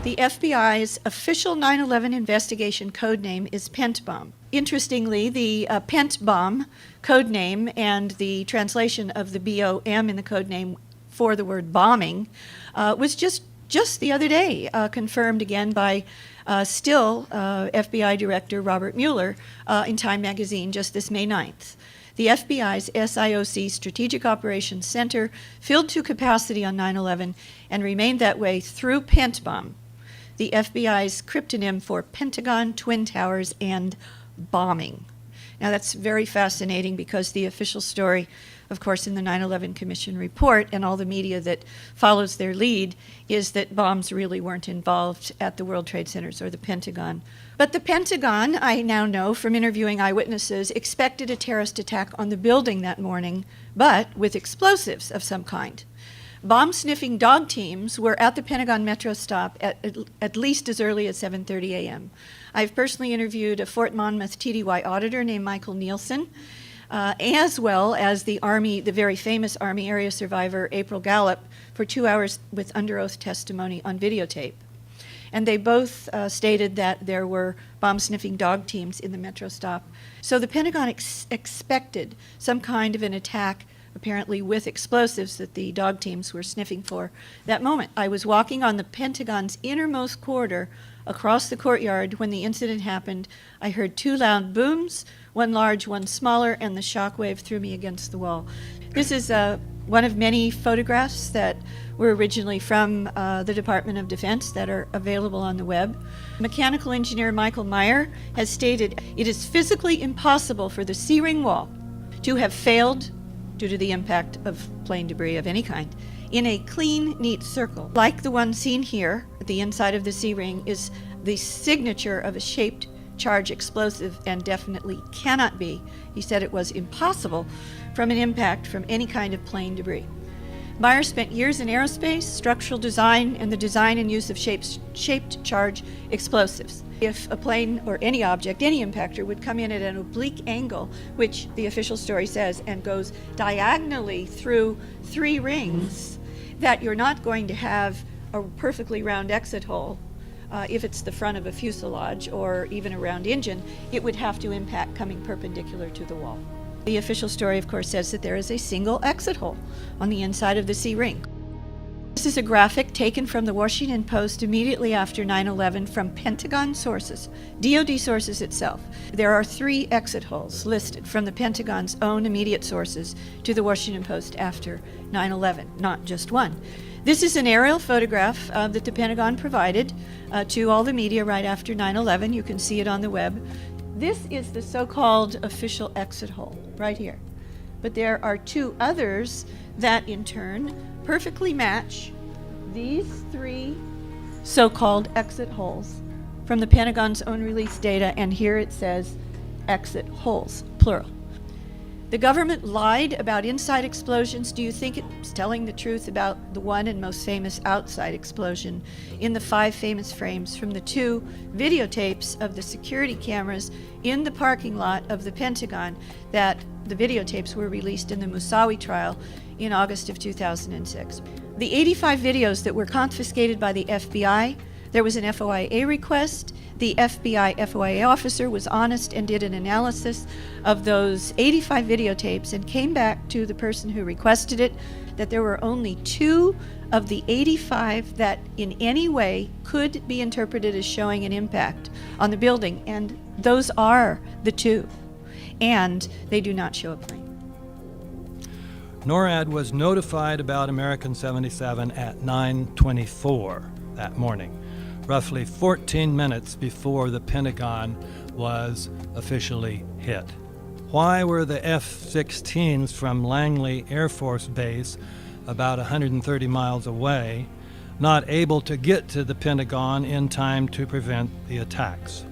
[SPEAKER 3] The FBI's official 9/11 investigation codename is Pent Bomb. Interestingly, the Pent Bomb codename and the translation of the BOM in the codename for the word bombing was just the other day confirmed again by still FBI Director Robert Mueller in Time magazine just this May 9th. The FBI's SIOC Strategic Operations Center filled to capacity on 9/11 and remained that way through Pent Bomb, the FBI's cryptonym for Pentagon, Twin Towers, and bombing. Now that's very fascinating because the official story, of course, in the 9/11 Commission report and all the media that follows their lead is that bombs really weren't involved at the World Trade Centers or the Pentagon. But the Pentagon, I now know from interviewing eyewitnesses, expected a terrorist attack on the building that morning, but with explosives of some kind. Bomb-sniffing dog teams were at the Pentagon Metro stop at least as early as 7:30 a.m. I've personally interviewed a Fort Monmouth TDY auditor named Michael Nielsen, as well as the very famous Army area survivor April Gallup, for 2 hours with under oath testimony on videotape. And they both stated that there were bomb-sniffing dog teams in the Metro stop. So the Pentagon expected some kind of an attack, apparently with explosives that the dog teams were sniffing for that moment. I was walking on the Pentagon's innermost corridor across the courtyard when the incident happened. I heard two loud booms, one large, one smaller, and the shockwave threw me against the wall. This is one of many photographs that were originally from the Department of Defense that are available on the web. Mechanical engineer Michael Meyer has stated it is physically impossible for the C-ring wall to have failed due to the impact of plane debris of any kind in a clean, neat circle. Like the one seen here at the inside of the C-ring is the signature of a shaped charge explosive and definitely cannot be, he said it was impossible, from an impact from any kind of plane debris. Meyer spent years in aerospace, structural design, and the design and use of shaped charge explosives. If a plane or any object, any impactor, would come in at an oblique angle, which the official story says, and goes diagonally through 3 rings, that you're not going to have a perfectly round exit hole. If it's the front of a fuselage or even a round engine, it would have to impact coming perpendicular to the wall. The official story, of course, says that there is a single exit hole on the inside of the C-ring. This is a graphic taken from the Washington Post immediately after 9/11 from Pentagon sources, DoD sources itself. There are 3 exit holes listed from the Pentagon's own immediate sources to the Washington Post after 9/11, not just one. This is an aerial photograph that the Pentagon provided to all the media right after 9/11. You can see it on the web. This is the so-called official exit hole right here. But there are 2 others that in turn perfectly match these 3 so-called exit holes from the Pentagon's own release data, and here it says exit holes, plural. The government lied about inside explosions. Do you think it's telling the truth about the one and most famous outside explosion in the 5 famous frames from the 2 videotapes of the security cameras in the parking lot of the Pentagon that the videotapes were released in the Moussaoui trial in August of 2006? The 85 videos that were confiscated by the FBI There was an FOIA request. The FBI FOIA officer was honest and did an analysis of those 85 videotapes and came back to the person who requested it that there were only 2 of the 85 that in any way could be interpreted as showing an impact on the building, and those are the 2, and they do not show a plane.
[SPEAKER 13] NORAD was notified about American 77 at 9:24 that morning, roughly 14 minutes before the Pentagon was officially hit. Why were the F-16s from Langley Air Force Base, about 130 miles away, not able to get to the Pentagon in time to prevent the attacks?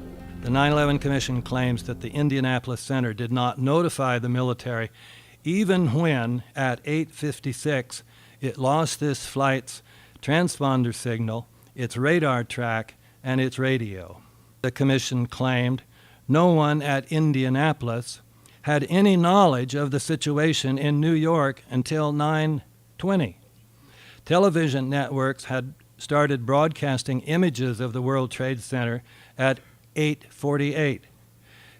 [SPEAKER 13] The 9/11 Commission claims that the Indianapolis Center did not notify the military even when, at 8:56, it lost this flight's transponder signal, its radar track, and its radio. The Commission claimed no one at Indianapolis had any knowledge of the situation in New York until 9:20. Television networks had started broadcasting images of the World Trade Center at 8:48.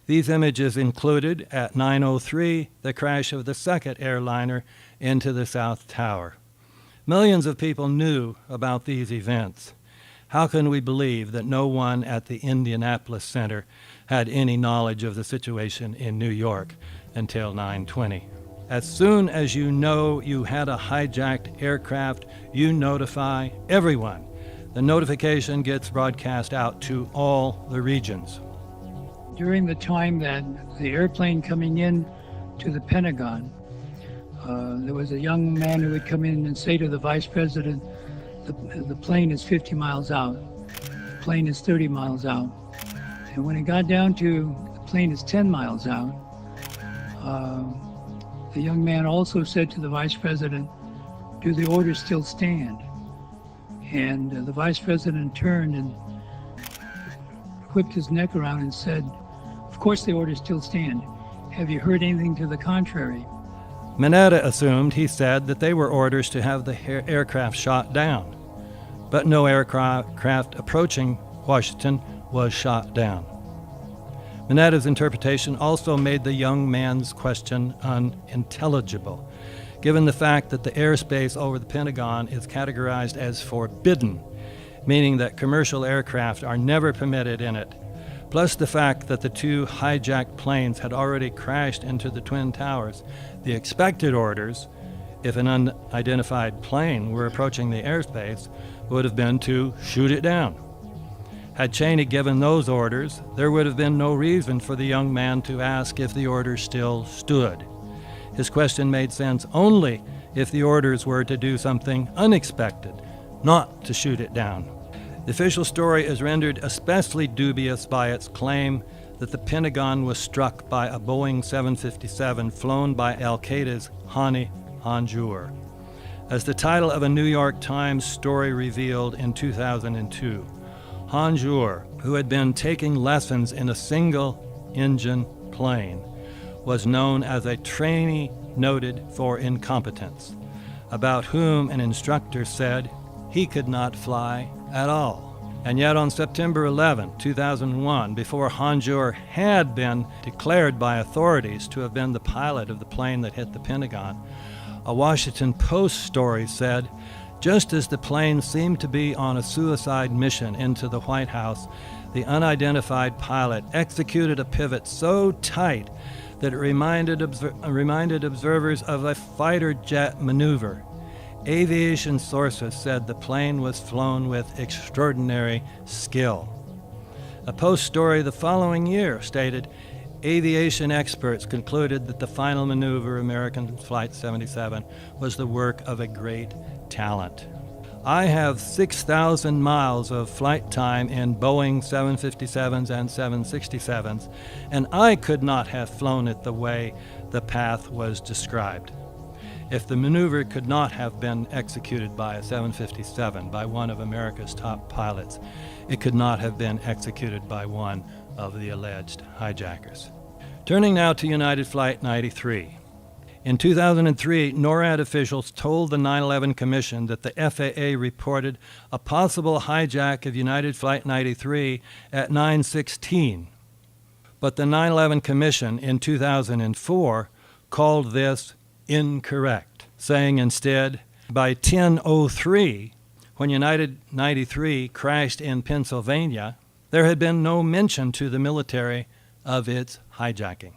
[SPEAKER 13] These images included, at 9:03, the crash of the second airliner into the South Tower. Millions of people knew about these events. How can we believe that no one at the Indianapolis Center had any knowledge of the situation in New York until 9:20? As soon as you know you had a hijacked aircraft, you notify everyone. The notification gets broadcast out to all the regions.
[SPEAKER 16] During the time that the airplane coming in to the Pentagon, there was a young man who would come in and say to the vice president, the plane is 50 miles out, the plane is 30 miles out. And when it got down to the plane is 10 miles out, the young man also said to the vice president, do the orders still stand? And the vice president turned and whipped his neck around and said, of course the orders still stand. Have you heard anything to the contrary?
[SPEAKER 13] Mineta assumed, he said, that they were orders to have the aircraft shot down. But no aircraft approaching Washington was shot down. Mineta's interpretation also made the young man's question unintelligible, given the fact that the airspace over the Pentagon is categorized as forbidden, meaning that commercial aircraft are never permitted in it, plus the fact that the 2 hijacked planes had already crashed into the Twin Towers. The expected orders, if an unidentified plane were approaching the airspace, would have been to shoot it down. Had Cheney given those orders, there would have been no reason for the young man to ask if the orders still stood. His question made sense only if the orders were to do something unexpected, not to shoot it down. The official story is rendered especially dubious by its claim that the Pentagon was struck by a Boeing 757 flown by al-Qaeda's Hani Hanjour. As the title of a New York Times story revealed in 2002, Hanjour, who had been taking lessons in a single-engine plane, was known as a trainee noted for incompetence, about whom an instructor said he could not fly at all. And yet on September 11, 2001, before Hanjour had been declared by authorities to have been the pilot of the plane that hit the Pentagon, a Washington Post story said, just as the plane seemed to be on a suicide mission into the White House, the unidentified pilot executed a pivot so tight that it reminded observers of a fighter jet maneuver. Aviation sources said the plane was flown with extraordinary skill. A Post story the following year stated, aviation experts concluded that the final maneuver, American Flight 77, was the work of a great talent. I have 6,000 miles of flight time in Boeing 757s and 767s, and I could not have flown it the way the path was described. If the maneuver could not have been executed by a 757, by one of America's top pilots, it could not have been executed by one of the alleged hijackers. Turning now to United Flight 93. In 2003, NORAD officials told the 9/11 Commission that the FAA reported a possible hijack of United Flight 93 at 9:16. But the 9/11 Commission in 2004 called this incorrect, saying instead, by 10:03, when United 93 crashed in Pennsylvania, there had been no mention to the military of its hijacking.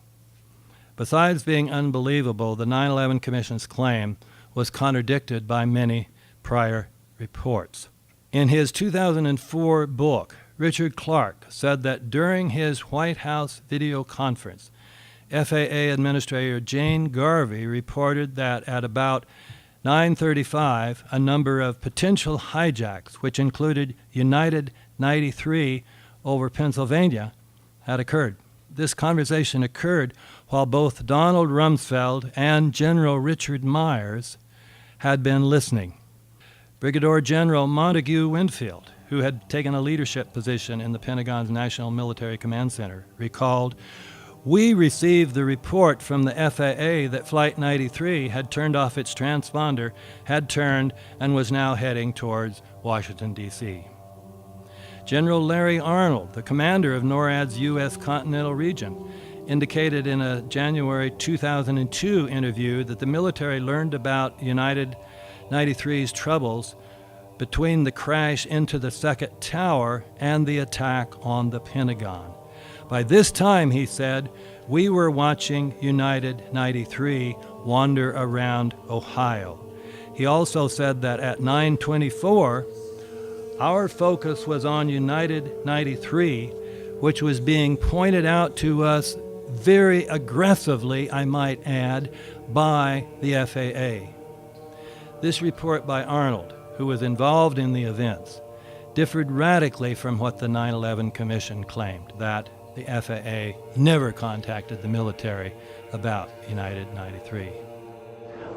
[SPEAKER 13] Besides being unbelievable, the 9/11 Commission's claim was contradicted by many prior reports. In his 2004 book, Richard Clark said that during his White House video conference, FAA Administrator Jane Garvey reported that at about 9:35, a number of potential hijacks, which included United 93 over Pennsylvania, had occurred. This conversation occurred while both Donald Rumsfeld and General Richard Myers had been listening. Brigadier General Montague Winfield, who had taken a leadership position in the Pentagon's National Military Command Center, recalled, "We received the report from the FAA that Flight 93 had turned off its transponder, had turned, and was now heading towards Washington, D.C. General Larry Arnold, the commander of NORAD's U.S. Continental Region, indicated in a January 2002 interview that the military learned about United 93's troubles between the crash into the second tower and the attack on the Pentagon. By this time, he said, we were watching United 93 wander around Ohio. He also said that at 9:24, our focus was on United 93, which was being pointed out to us very aggressively, I might add, by the FAA. This report by Arnold, who was involved in the events, differed radically from what the 9/11 Commission claimed, that the FAA never contacted the military about United 93.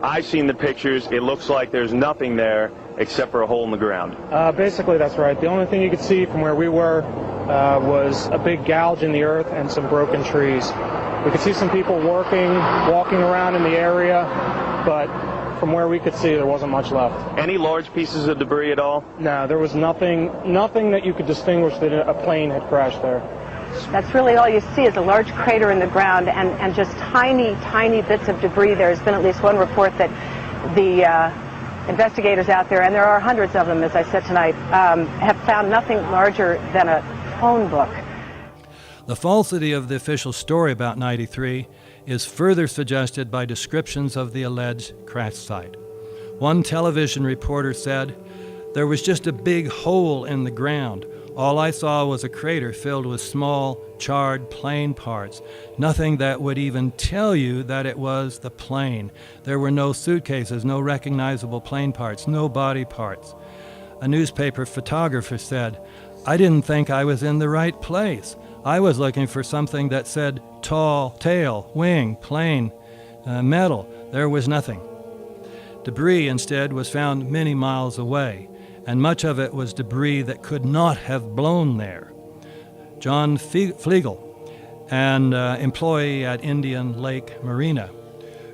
[SPEAKER 17] I've seen the pictures. It looks like there's nothing there except for a hole in the ground.
[SPEAKER 18] Basically, that's right. The only thing you could see from where we were was a big gouge in the earth and some broken trees. We could see some people walking around in the area, but from where we could see, there wasn't much left.
[SPEAKER 17] Any large pieces of debris at all?
[SPEAKER 18] No, there was nothing that you could distinguish that a plane had crashed there.
[SPEAKER 19] That's really all you see is a large crater in the ground and just tiny, tiny bits of debris. There's been at least one report that the investigators out there, and there are hundreds of them, as I said tonight, have found nothing larger than a phone book.
[SPEAKER 13] The falsity of the official story about 93 is further suggested by descriptions of the alleged crash site. One television reporter said, "There was just a big hole in the ground. All I saw was a crater filled with small, charred plane parts. Nothing that would even tell you that it was the plane. There were no suitcases, no recognizable plane parts, no body parts." A newspaper photographer said, "I didn't think I was in the right place. I was looking for something that said tall, tail, wing, plane, metal. There was nothing." Debris instead was found many miles away, and much of it was debris that could not have blown there. John Flegel, an employee at Indian Lake Marina,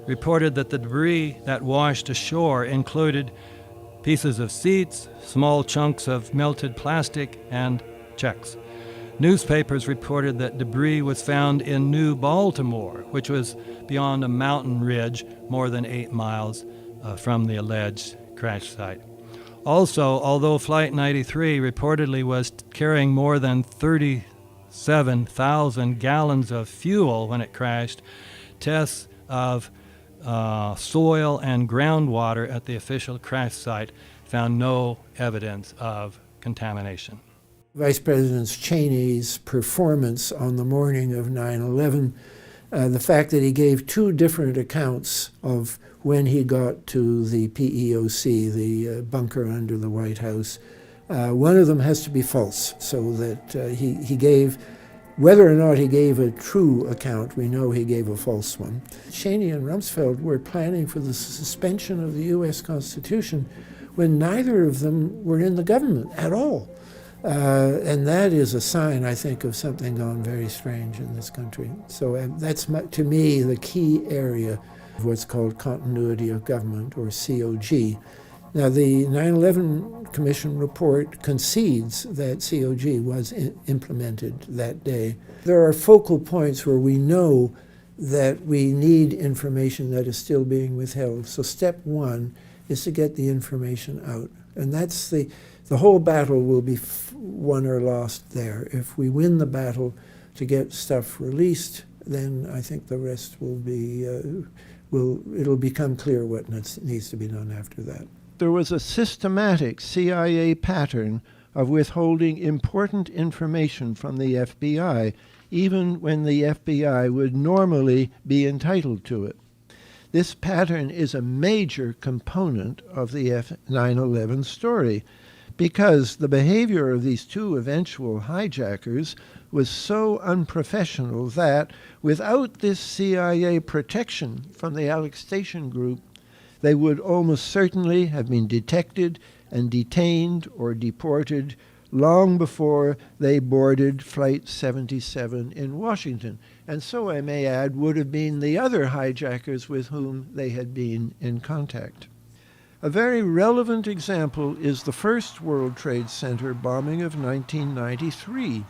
[SPEAKER 13] reported that the debris that washed ashore included pieces of seats, small chunks of melted plastic, and checks. Newspapers reported that debris was found in New Baltimore, which was beyond a mountain ridge more than 8 miles from the alleged crash site. Also, although Flight 93 reportedly was carrying more than 37,000 gallons of fuel when it crashed, tests of soil and groundwater at the official crash site found no evidence of contamination.
[SPEAKER 20] Vice President Cheney's performance on the morning of 9/11, the fact that he gave two different accounts of when he got to the PEOC, the bunker under the White House, one of them has to be false, so that he gave, whether or not he gave a true account, we know he gave a false one. Cheney and Rumsfeld were planning for the suspension of the U.S. Constitution when neither of them were in the government at all. And that is a sign, I think, of something gone very strange in this country. So that's, to me, the key area what's called continuity of government, or COG. Now, the 9/11 Commission report concedes that COG was implemented that day. There are focal points where we know that we need information that is still being withheld. So step one is to get the information out. And that's the whole battle will be won or lost there. If we win the battle to get stuff released, then I think the rest will be, it'll become clear what needs to be done after that.
[SPEAKER 6] There was a systematic CIA pattern of withholding important information from the FBI, even when the FBI would normally be entitled to it. This pattern is a major component of the 9/11 story, because the behavior of these two eventual hijackers was so unprofessional that, without this CIA protection from the Alex Station Group, they would almost certainly have been detected and detained or deported long before they boarded Flight 77 in Washington. And so, I may add, would have been the other hijackers with whom they had been in contact. A very relevant example is the first World Trade Center bombing of 1993.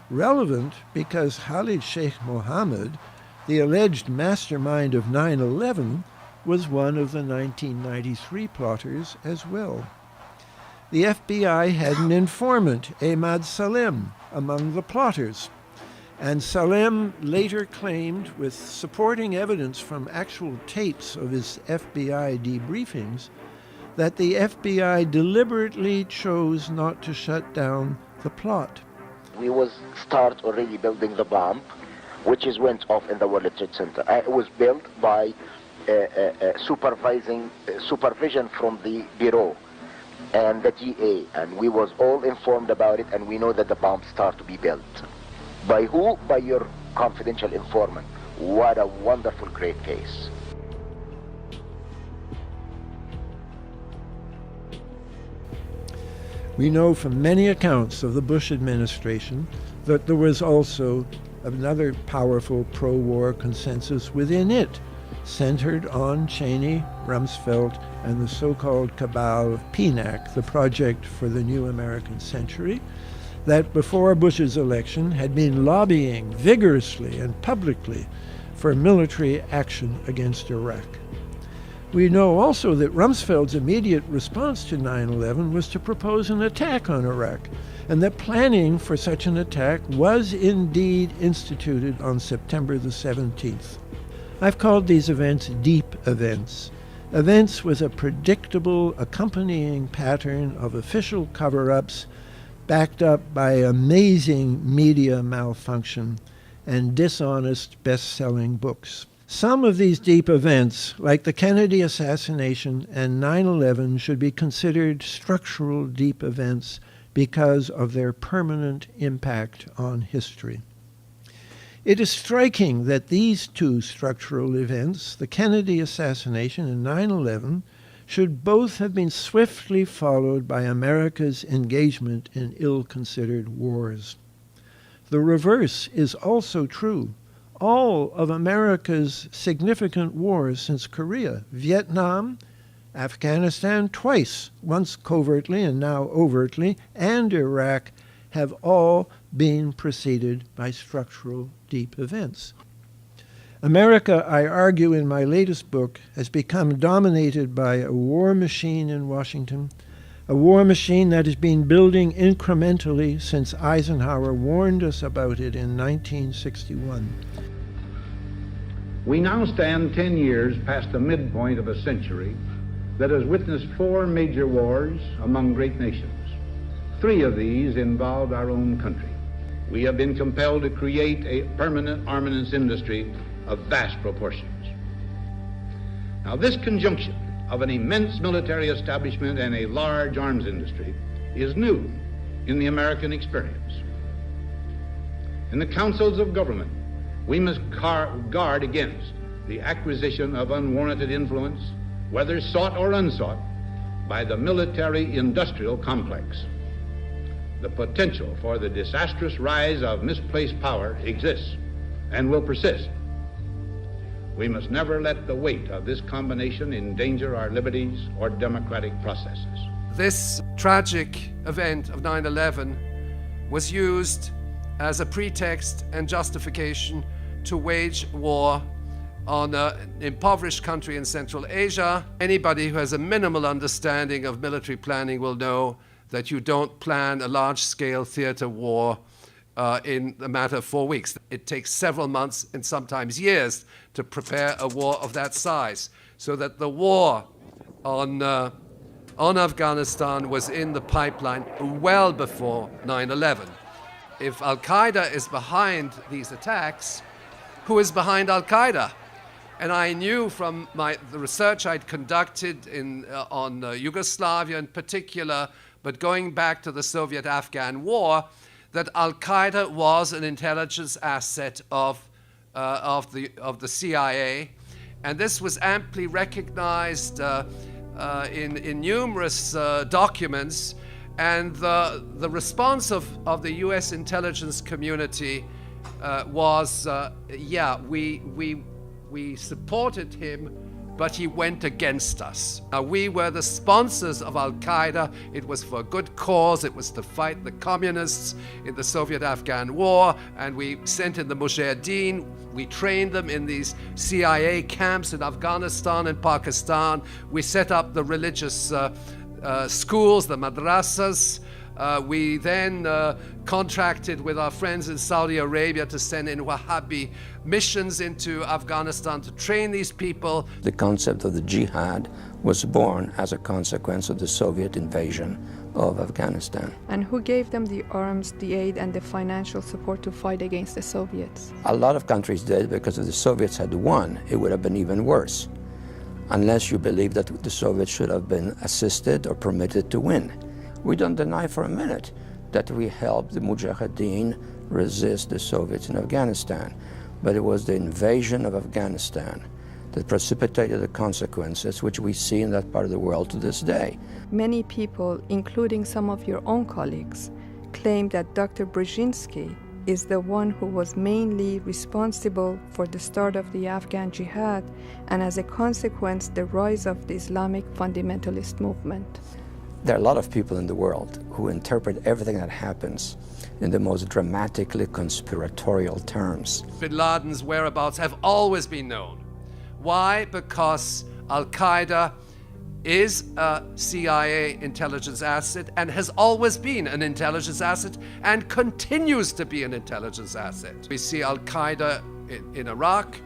[SPEAKER 6] Relevant because Khalid Sheikh Mohammed, the alleged mastermind of 9/11, was one of the 1993 plotters as well. The FBI had an informant, Ahmad Salem, among the plotters, and Salem later claimed, with supporting evidence from actual tapes of his FBI debriefings, that the FBI deliberately chose not to shut down the plot.
[SPEAKER 22] We was start already building the bomb, which is went off in the World Trade Center. It was built by supervision from the Bureau and the GA, and we was all informed about it, and we know that the bomb start to be built. By who? By your confidential informant. What a wonderful, great case.
[SPEAKER 6] We know from many accounts of the Bush administration that there was also another powerful pro-war consensus within it, centered on Cheney, Rumsfeld, and the so-called cabal of PNAC, the Project for the New American Century, that before Bush's election had been lobbying vigorously and publicly for military action against Iraq. We know also that Rumsfeld's immediate response to 9/11 was to propose an attack on Iraq, and that planning for such an attack was indeed instituted on September the 17th. I've called these events deep events, events with a predictable accompanying pattern of official cover-ups backed up by amazing media malfunction and dishonest best-selling books. Some of these deep events, like the Kennedy assassination and 9/11, should be considered structural deep events because of their permanent impact on history. It is striking that these two structural events, the Kennedy assassination and 9/11, should both have been swiftly followed by America's engagement in ill-considered wars. The reverse is also true. All of America's significant wars since Korea, Vietnam, Afghanistan twice, once covertly and now overtly, and Iraq, have all been preceded by structural deep events. America, I argue in my latest book, has become dominated by a war machine in Washington, a war machine that has been building incrementally since Eisenhower warned us about it in 1961.
[SPEAKER 23] We now stand 10 years past the midpoint of a century that has witnessed 4 major wars among great nations. 3 of these involved our own country. We have been compelled to create a permanent armaments industry of vast proportions. Now, this conjunction of an immense military establishment and a large arms industry is new in the American experience. In the councils of government, we must guard against the acquisition of unwarranted influence, whether sought or unsought, by the military-industrial complex. The potential for the disastrous rise of misplaced power exists and will persist. We must never let the weight of this combination endanger our liberties or democratic processes.
[SPEAKER 5] This tragic event of 9/11 was used as a pretext and justification to wage war on an impoverished country in Central Asia. Anybody who has a minimal understanding of military planning will know that you don't plan a large-scale theater war in a matter of 4 weeks. It takes several months and sometimes years to prepare a war of that size. So that the war on Afghanistan was in the pipeline well before 9/11. If Al-Qaeda is behind these attacks, who is behind Al-Qaeda? And I knew from the research I'd conducted on Yugoslavia in particular, but going back to the Soviet-Afghan war, that Al-Qaeda was an intelligence asset of the CIA, and this was amply recognized in numerous documents. And the response of the U.S. intelligence community was, yeah, we supported him, but he went against us. We were the sponsors of Al-Qaeda. It was for a good cause. It was to fight the communists in the Soviet-Afghan war, and we sent in the Mujahideen. We trained them in these CIA camps in Afghanistan and Pakistan. We set up the religious schools, the madrasas. We then contracted with our friends in Saudi Arabia to send in Wahhabi missions into Afghanistan to train these people.
[SPEAKER 8] The concept of the jihad was born as a consequence of the Soviet invasion of Afghanistan.
[SPEAKER 9] And who gave them the arms, the aid, and the financial support to fight against the Soviets?
[SPEAKER 8] A lot of countries did, because if the Soviets had won, it would have been even worse, unless you believe that the Soviets should have been assisted or permitted to win. We don't deny for a minute that we helped the Mujahideen resist the Soviets in Afghanistan, but it was the invasion of Afghanistan that precipitated the consequences which we see in that part of the world to this day.
[SPEAKER 9] Many people, including some of your own colleagues, claim that Dr. Brzezinski is the one who was mainly responsible for the start of the Afghan jihad and as a consequence the rise of the Islamic fundamentalist movement.
[SPEAKER 8] There are a lot of people in the world who interpret everything that happens in the most dramatically conspiratorial terms.
[SPEAKER 5] Bin Laden's whereabouts have always been known. Why? Because Al-Qaeda is a CIA intelligence asset and has always been an intelligence asset and continues to be an intelligence asset. We see Al-Qaeda in Iraq,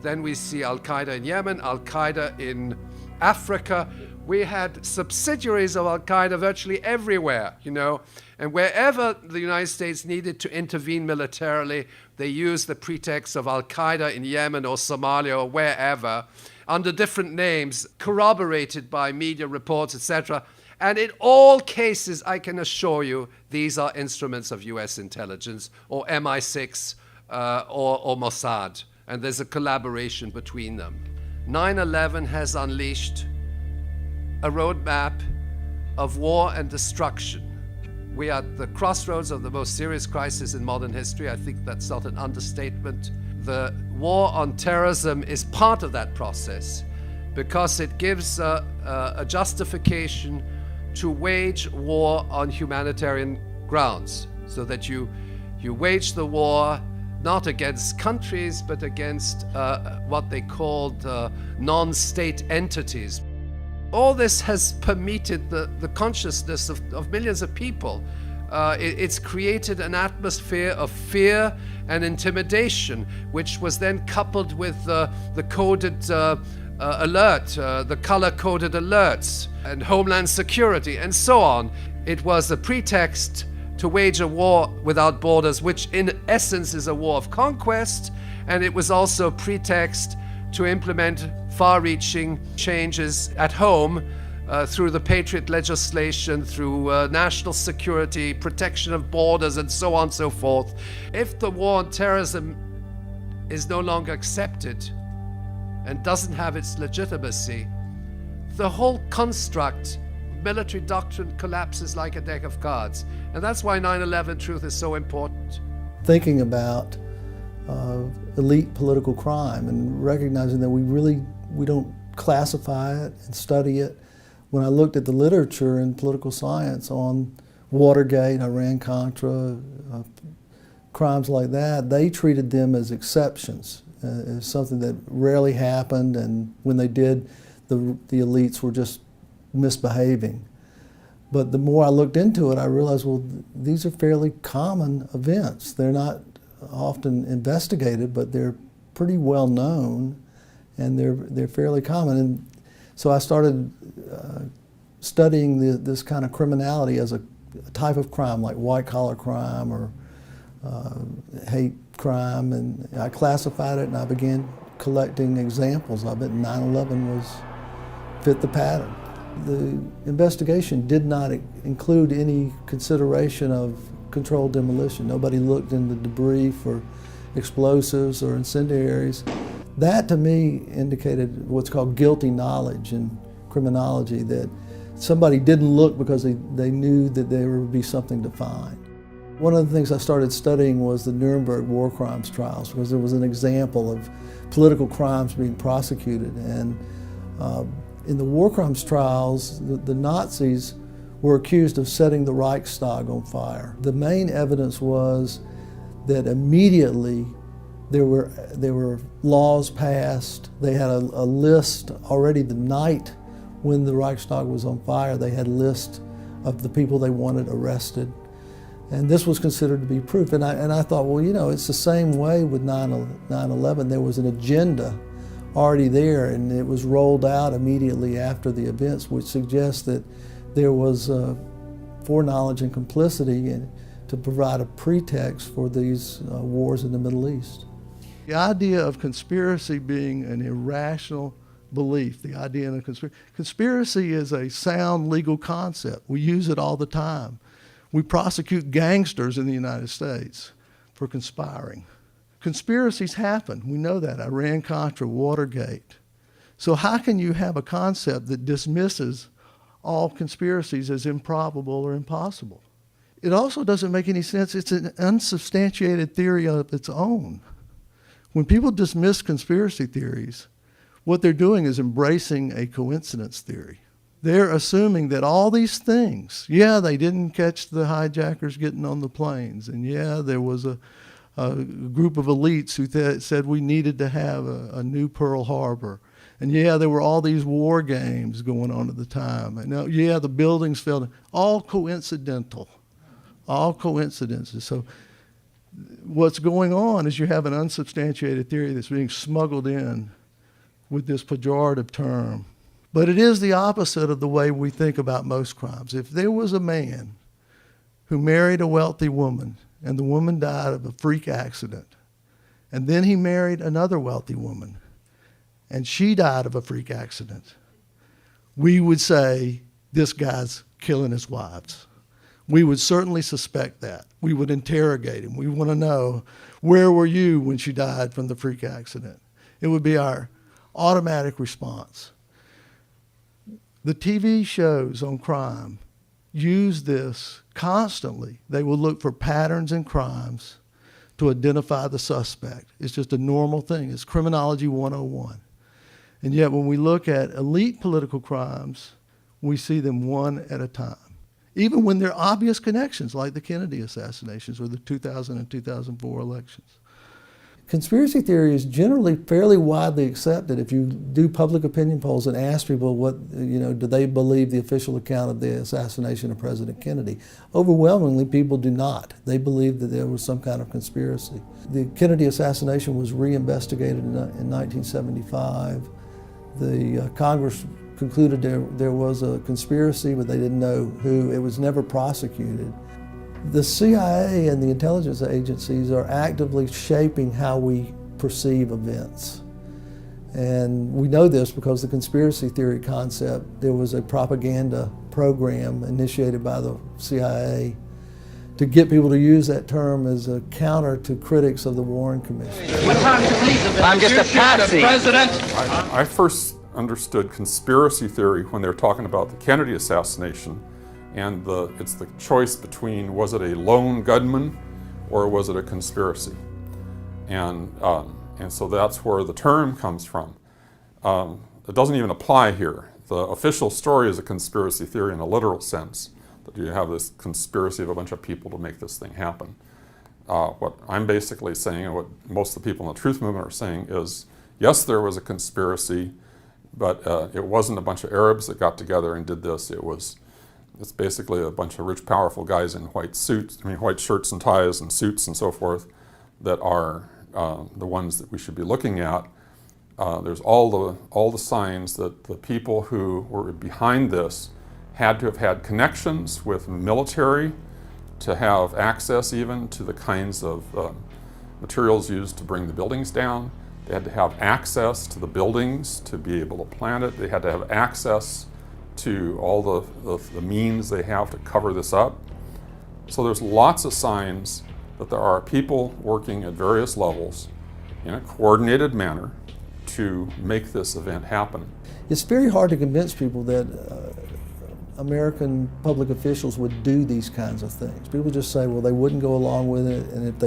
[SPEAKER 5] then we see Al-Qaeda in Yemen, Al-Qaeda in Africa. We had subsidiaries of Al-Qaeda virtually everywhere, you know, and wherever the United States needed to intervene militarily, they used the pretext of Al-Qaeda in Yemen or Somalia or wherever, under different names, corroborated by media reports, etc. And in all cases, I can assure you, these are instruments of US intelligence or MI6 or Mossad, and there's a collaboration between them. 9/11 has unleashed a roadmap of war and destruction. We are at the crossroads of the most serious crisis in modern history. I think that's not an understatement. The war on terrorism is part of that process because it gives a justification to wage war on humanitarian grounds, so that you wage the war not against countries but against what they called non-state entities. All this has permeated the consciousness of millions of people. It's created an atmosphere of fear and intimidation, which was then coupled with the coded alert, the color-coded alerts, and Homeland Security, and so on. It was a pretext to wage a war without borders, which in essence is a war of conquest, and it was also a pretext to implement far-reaching changes at home through the Patriot legislation, through national security, protection of borders, and so on and so forth. If the war on terrorism is no longer accepted and doesn't have its legitimacy, the whole construct, military doctrine, collapses like a deck of cards. And that's why 9/11 truth is so important.
[SPEAKER 24] Thinking about
[SPEAKER 10] elite political crime, and recognizing that we don't classify it and study it. When I looked at the literature in political science on Watergate, Iran-Contra, crimes like that, they treated them as exceptions, as something that rarely happened, and when they did, the elites were just misbehaving. But the more I looked into it, I realized, well, these are fairly common events. They're not often investigated, but they're pretty well known, and they're fairly common. And so I started studying this kind of criminality as a type of crime, like white-collar crime or hate crime, and I classified it, and I began collecting examples of it, and 9/11 fit the pattern. The investigation did not include any consideration of controlled demolition. Nobody looked in the debris for explosives or incendiaries. That, to me, indicated what's called guilty knowledge in criminology, that somebody didn't look because they knew that there would be something to find. One of the things I started studying was the Nuremberg war crimes trials, because there was an example of political crimes being prosecuted. And in the war crimes trials, the Nazis were accused of setting the Reichstag on fire. The main evidence was that immediately there were laws passed. They had a list already the night when the Reichstag was on fire. They had a list of the people they wanted arrested. And this was considered to be proof. And I thought, well, you know, it's the same way with 9/11. There was an agenda already there, and it was rolled out immediately after the events, which suggests that there was foreknowledge and complicity to provide a pretext for these wars in the Middle East. The idea of conspiracy being an irrational belief, the idea of conspiracy is a sound legal concept. We use it all the time. We prosecute gangsters in the United States for conspiring. Conspiracies happen. We know that. Iran-Contra, Watergate. So how can you have a concept that dismisses all conspiracies as improbable or impossible? It also doesn't make any sense. It's an unsubstantiated theory of its own. When people dismiss conspiracy theories, what they're doing is embracing a coincidence theory. They're assuming that all these things, yeah, they didn't catch the hijackers getting on the planes, and yeah, there was a group of elites who said we needed to have a new Pearl Harbor. And yeah, there were all these war games going on at the time. And yeah, the buildings fell. All coincidental. All coincidences. So what's going on is you have an unsubstantiated theory that's being smuggled in with this pejorative term. But it is the opposite of the way we think about most crimes. If there was a man who married a wealthy woman and the woman died of a freak accident, and then he married another wealthy woman and she died of a freak accident, we would say, this guy's killing his wives. We would certainly suspect that. We would interrogate him. We want to know, where were you when she died from the freak accident? It would be our automatic response. The TV shows on crime use this constantly. They will look for patterns in crimes to identify the suspect. It's just a normal thing. It's criminology 101. And yet when we look at elite political crimes, we see them one at a time. Even when there are obvious connections, like the Kennedy assassinations or the 2000 and 2004 elections. Conspiracy theory is generally fairly widely accepted. If you do public opinion polls and ask people do they believe the official account of the assassination of President Kennedy, overwhelmingly people do not. They believe that there was some kind of conspiracy. The Kennedy assassination was reinvestigated in 1975. The Congress concluded there was a conspiracy, but they didn't know who. It was never prosecuted. The CIA and the intelligence agencies are actively shaping how we perceive events. And we know this because the conspiracy theory concept, there was a propaganda program initiated by the CIA to get people to use that term as a counter to critics of the Warren Commission.
[SPEAKER 11] I'm just a patsy. I first understood conspiracy theory when they were talking about the Kennedy assassination, and it's the choice between, was it a lone gunman or was it a conspiracy? And And so that's where the term comes from. It doesn't even apply here. The official story is a conspiracy theory in a literal sense, that you have this conspiracy of a bunch of people to make this thing happen. What I'm basically saying, and what most of the people in the truth movement are saying, is yes, there was a conspiracy, but it wasn't a bunch of Arabs that got together and did this. It's basically a bunch of rich, powerful guys in white suits, white shirts and ties and suits and so forth, that are the ones that we should be looking at. There's all the signs that the people who were behind this had to have had connections with military to have access even to the kinds of materials used to bring the buildings down. They had to have access to the buildings to be able to plan it. They had to have access to all the means they have to cover this up. So there's lots of signs that there are people working at various levels in a coordinated manner to make this event happen.
[SPEAKER 10] It's very hard to convince people that American public officials would do these kinds of things. People just say, well, they wouldn't go along with it, and if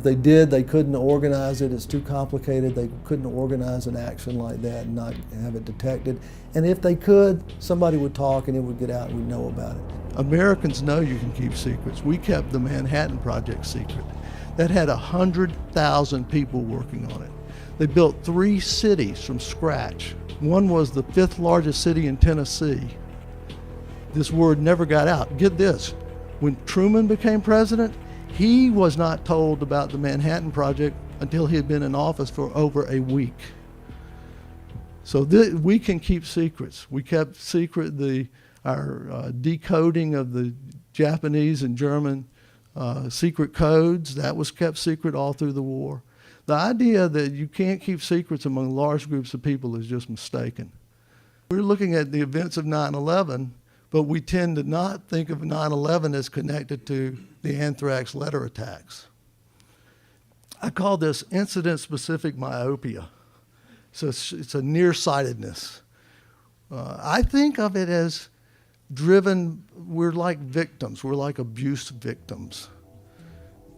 [SPEAKER 10] they did, they couldn't organize it. It's too complicated. They couldn't organize an action like that and not have it detected. And if they could, somebody would talk and it would get out and we'd know about it. Americans know you can keep secrets. We kept the Manhattan Project secret. That had 100,000 people working on it. They built 3 cities from scratch. One was the 5th largest city in Tennessee. This word never got out. Get this, when Truman became president, he was not told about the Manhattan Project until he had been in office for over a week. So we can keep secrets. We kept secret our decoding of the Japanese and German secret codes. That was kept secret all through the war. The idea that you can't keep secrets among large groups of people is just mistaken. We're looking at the events of 9/11, but we tend to not think of 9/11 as connected to the anthrax letter attacks. I call this incident-specific myopia. So it's a nearsightedness. I think of it as driven, we're like victims, we're like abuse victims.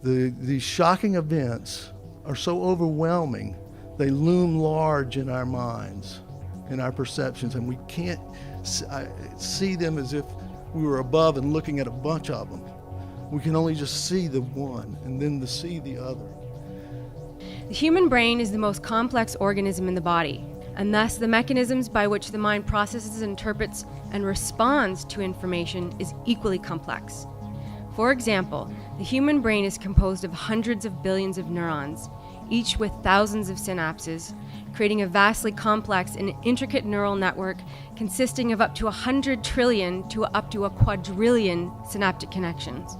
[SPEAKER 10] These shocking events are so overwhelming, they loom large in our minds, in our perceptions, and we can't see them as if we were above and looking at a bunch of them. We can only just see the one and then see the other.
[SPEAKER 7] The human brain is the most complex organism in the body, and thus the mechanisms by which the mind processes, interprets, and responds to information is equally complex. For example, the human brain is composed of hundreds of billions of neurons, each with thousands of synapses, creating a vastly complex and intricate neural network consisting of up to 100 trillion to up to a quadrillion synaptic connections.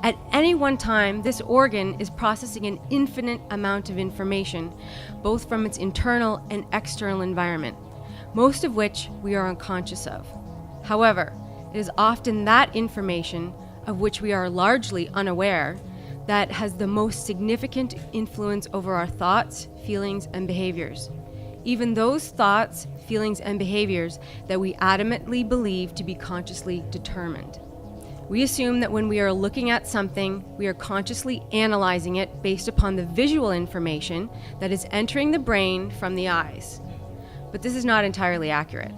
[SPEAKER 7] At any one time, this organ is processing an infinite amount of information, both from its internal and external environment, most of which we are unconscious of. However, it is often that information, of which we are largely unaware, that has the most significant influence over our thoughts, feelings, and behaviors. Even those thoughts, feelings, and behaviors that we adamantly believe to be consciously determined. We assume that when we are looking at something, we are consciously analyzing it based upon the visual information that is entering the brain from the eyes. But this is not entirely accurate.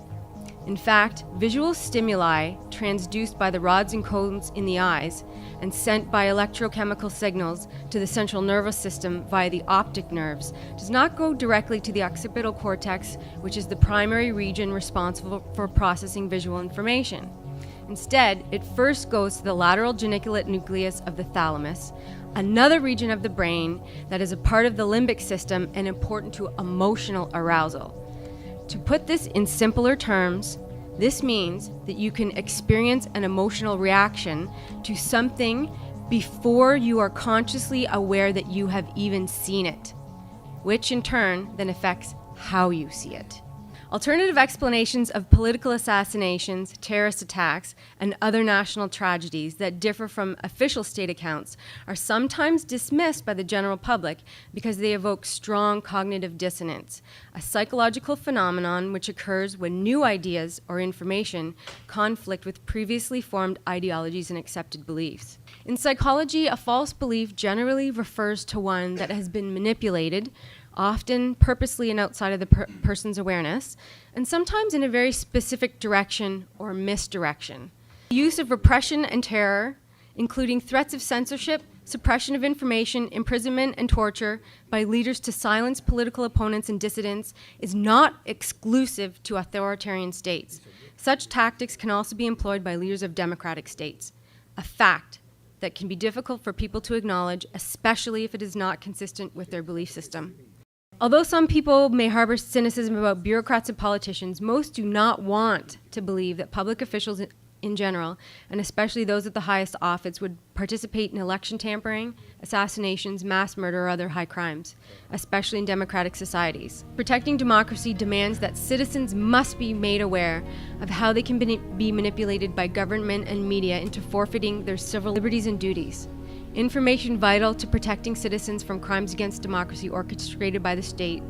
[SPEAKER 7] In fact, visual stimuli transduced by the rods and cones in the eyes and sent by electrochemical signals to the central nervous system via the optic nerves does not go directly to the occipital cortex, which is the primary region responsible for processing visual information. Instead, it first goes to the lateral geniculate nucleus of the thalamus, another region of the brain that is a part of the limbic system and important to emotional arousal. To put this in simpler terms, this means that you can experience an emotional reaction to something before you are consciously aware that you have even seen it, which in turn then affects how you see it. Alternative explanations of political assassinations, terrorist attacks, and other national tragedies that differ from official state accounts are sometimes dismissed by the general public because they evoke strong cognitive dissonance, a psychological phenomenon which occurs when new ideas or information conflict with previously formed ideologies and accepted beliefs. In psychology, a false belief generally refers to one that has been manipulated often purposely and outside of the person's awareness, and sometimes in a very specific direction or misdirection. The use of repression and terror, including threats of censorship, suppression of information, imprisonment, and torture by leaders to silence political opponents and dissidents, is not exclusive to authoritarian states. Such tactics can also be employed by leaders of democratic states, a fact that can be difficult for people to acknowledge, especially if it is not consistent with their belief system. Although some people may harbor cynicism about bureaucrats and politicians, most do not want to believe that public officials in general, and especially those at the highest office, would participate in election tampering, assassinations, mass murder, or other high crimes, especially in democratic societies. Protecting democracy demands that citizens must be made aware of how they can be manipulated by government and media into forfeiting their civil liberties and duties. Information vital to protecting citizens from crimes against democracy orchestrated by the state,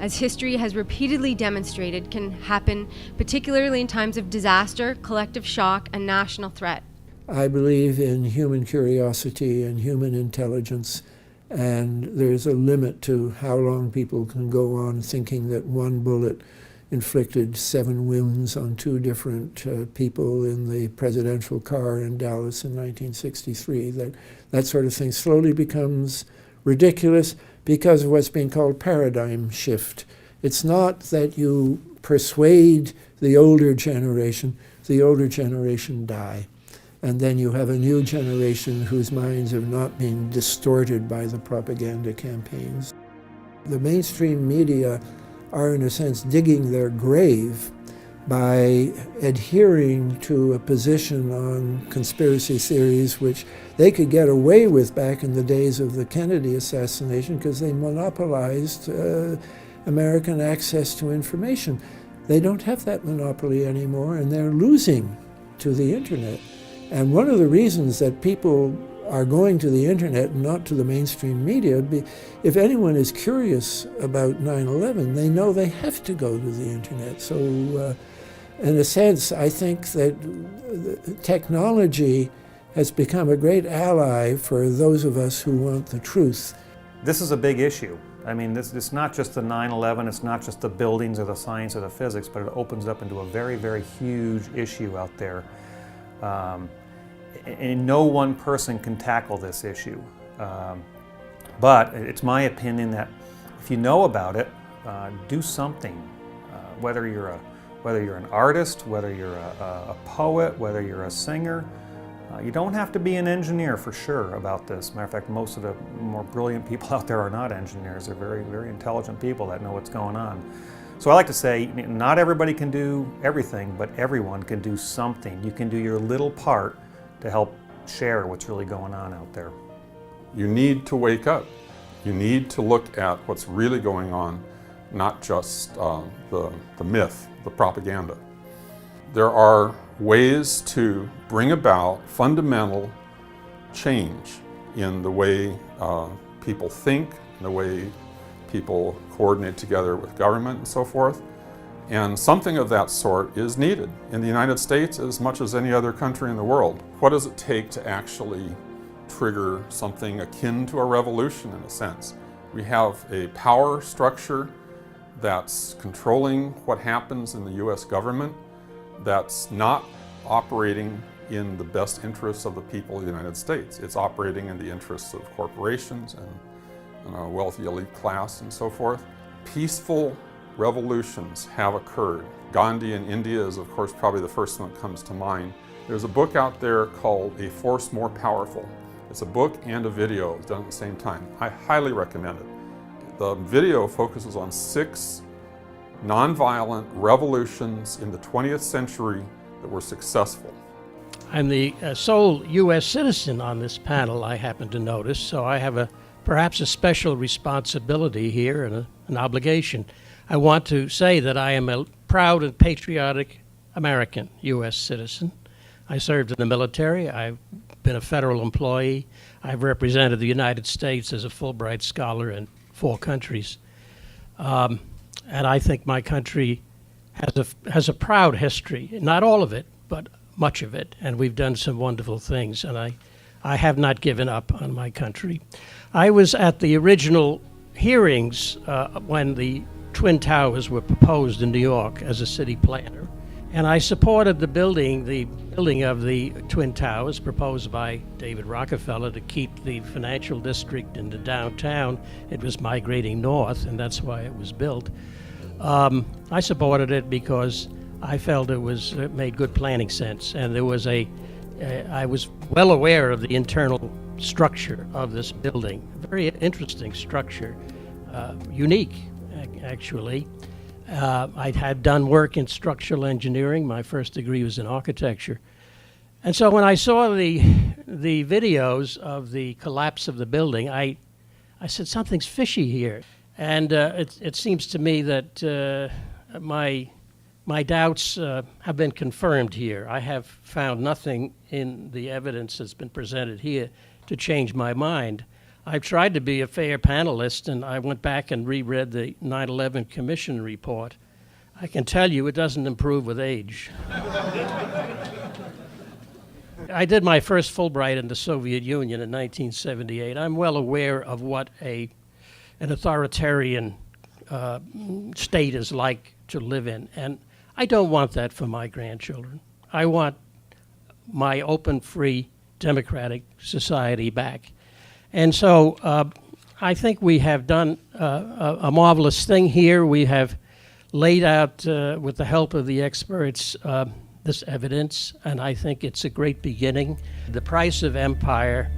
[SPEAKER 7] as history has repeatedly demonstrated, can happen particularly in times of disaster, collective shock, and national threat.
[SPEAKER 20] I believe in human curiosity and human intelligence, and there's a limit to how long people can go on thinking that one bullet inflicted 7 wounds on 2 different people in the presidential car in Dallas in 1963. That sort of thing slowly becomes ridiculous because of what's being called paradigm shift. It's not that you persuade the older generation die. And then you have a new generation whose minds have not been distorted by the propaganda campaigns. The mainstream media are, in a sense, digging their grave by adhering to a position on conspiracy theories which they could get away with back in the days of the Kennedy assassination because they monopolized American access to information. They don't have that monopoly anymore, and they're losing to the internet. And one of the reasons that people are going to the internet and not to the mainstream media, if anyone is curious about 9/11, they know they have to go to the internet. So in a sense, I think that technology has become a great ally for those of us who want the truth.
[SPEAKER 12] This is a big issue. I mean, it's not just the 9/11, it's not just the buildings or the science or the physics, but it opens up into a very, very huge issue out there. And no one person can tackle this issue. But it's my opinion that if you know about it, do something. Whether you're an artist, whether you're a poet, whether you're a singer, you don't have to be an engineer for sure about this. Matter of fact, most of the more brilliant people out there are not engineers. They're very, very intelligent people that know what's going on. So I like to say, not everybody can do everything, but everyone can do something. You can do your little part to help share what's really going on out there.
[SPEAKER 11] You need to wake up. You need to look at what's really going on, not just the myth, the propaganda. There are ways to bring about fundamental change in the way people think, in the way people coordinate together with government and so forth. And something of that sort is needed in the United States as much as any other country in the world. What does it take to actually trigger something akin to a revolution in a sense? We have a power structure that's controlling what happens in the US government, that's not operating in the best interests of the people of the United States. It's operating in the interests of corporations and a wealthy elite class and so forth. Peaceful revolutions have occurred. Gandhi in India is, of course, probably the first one that comes to mind. There's a book out there called A Force More Powerful. It's a book and a video done at the same time. I highly recommend it. The video focuses on 6 nonviolent revolutions in the 20th century that were successful.
[SPEAKER 14] I'm the sole U.S. citizen on this panel, I happen to notice, so I have perhaps a special responsibility here and an obligation. I want to say that I am a proud and patriotic American U.S. citizen. I served in the military. I've been a federal employee. I've represented the United States as a Fulbright scholar in 4 countries. And I think my country has a proud history. Not all of it, but much of it. And we've done some wonderful things. And I have not given up on my country. I was at the original hearings when the Twin Towers were proposed in New York as a city planner, and I supported the building of the Twin Towers proposed by David Rockefeller to keep the financial district in the downtown. It was migrating north, and that's why it was built. I supported it because I felt it made good planning sense, and there was I was well aware of the internal structure of this building. Very interesting structure, unique actually. I had done work in structural engineering. My first degree was in architecture. And so when I saw the videos of the collapse of the building, I said, something's fishy here. And it seems to me that my doubts have been confirmed here. I have found nothing in the evidence that's been presented here to change my mind. I've tried to be a fair panelist, and I went back and reread the 9/11 Commission report. I can tell you it doesn't improve with age. I did my first Fulbright in the Soviet Union in 1978. I'm well aware of what an authoritarian state is like to live in, and I don't want that for my grandchildren. I want my open, free, democratic society back. And so I think we have done a marvelous thing here. We have laid out, with the help of the experts, this evidence, and I think it's a great beginning. The price of empire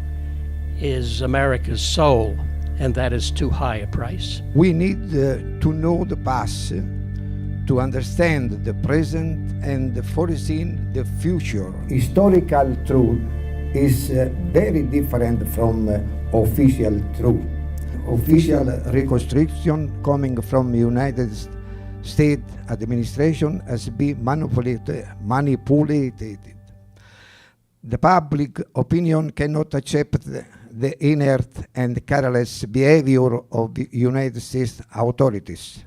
[SPEAKER 14] is America's soul, and that is too high a price.
[SPEAKER 2] We need to know the past, to understand the present and foresee the future.
[SPEAKER 4] Historical truth is very different from official truth.
[SPEAKER 2] Official reconstruction coming from United States administration has been manipulated. The public opinion cannot accept the inert and careless behavior of the United States authorities.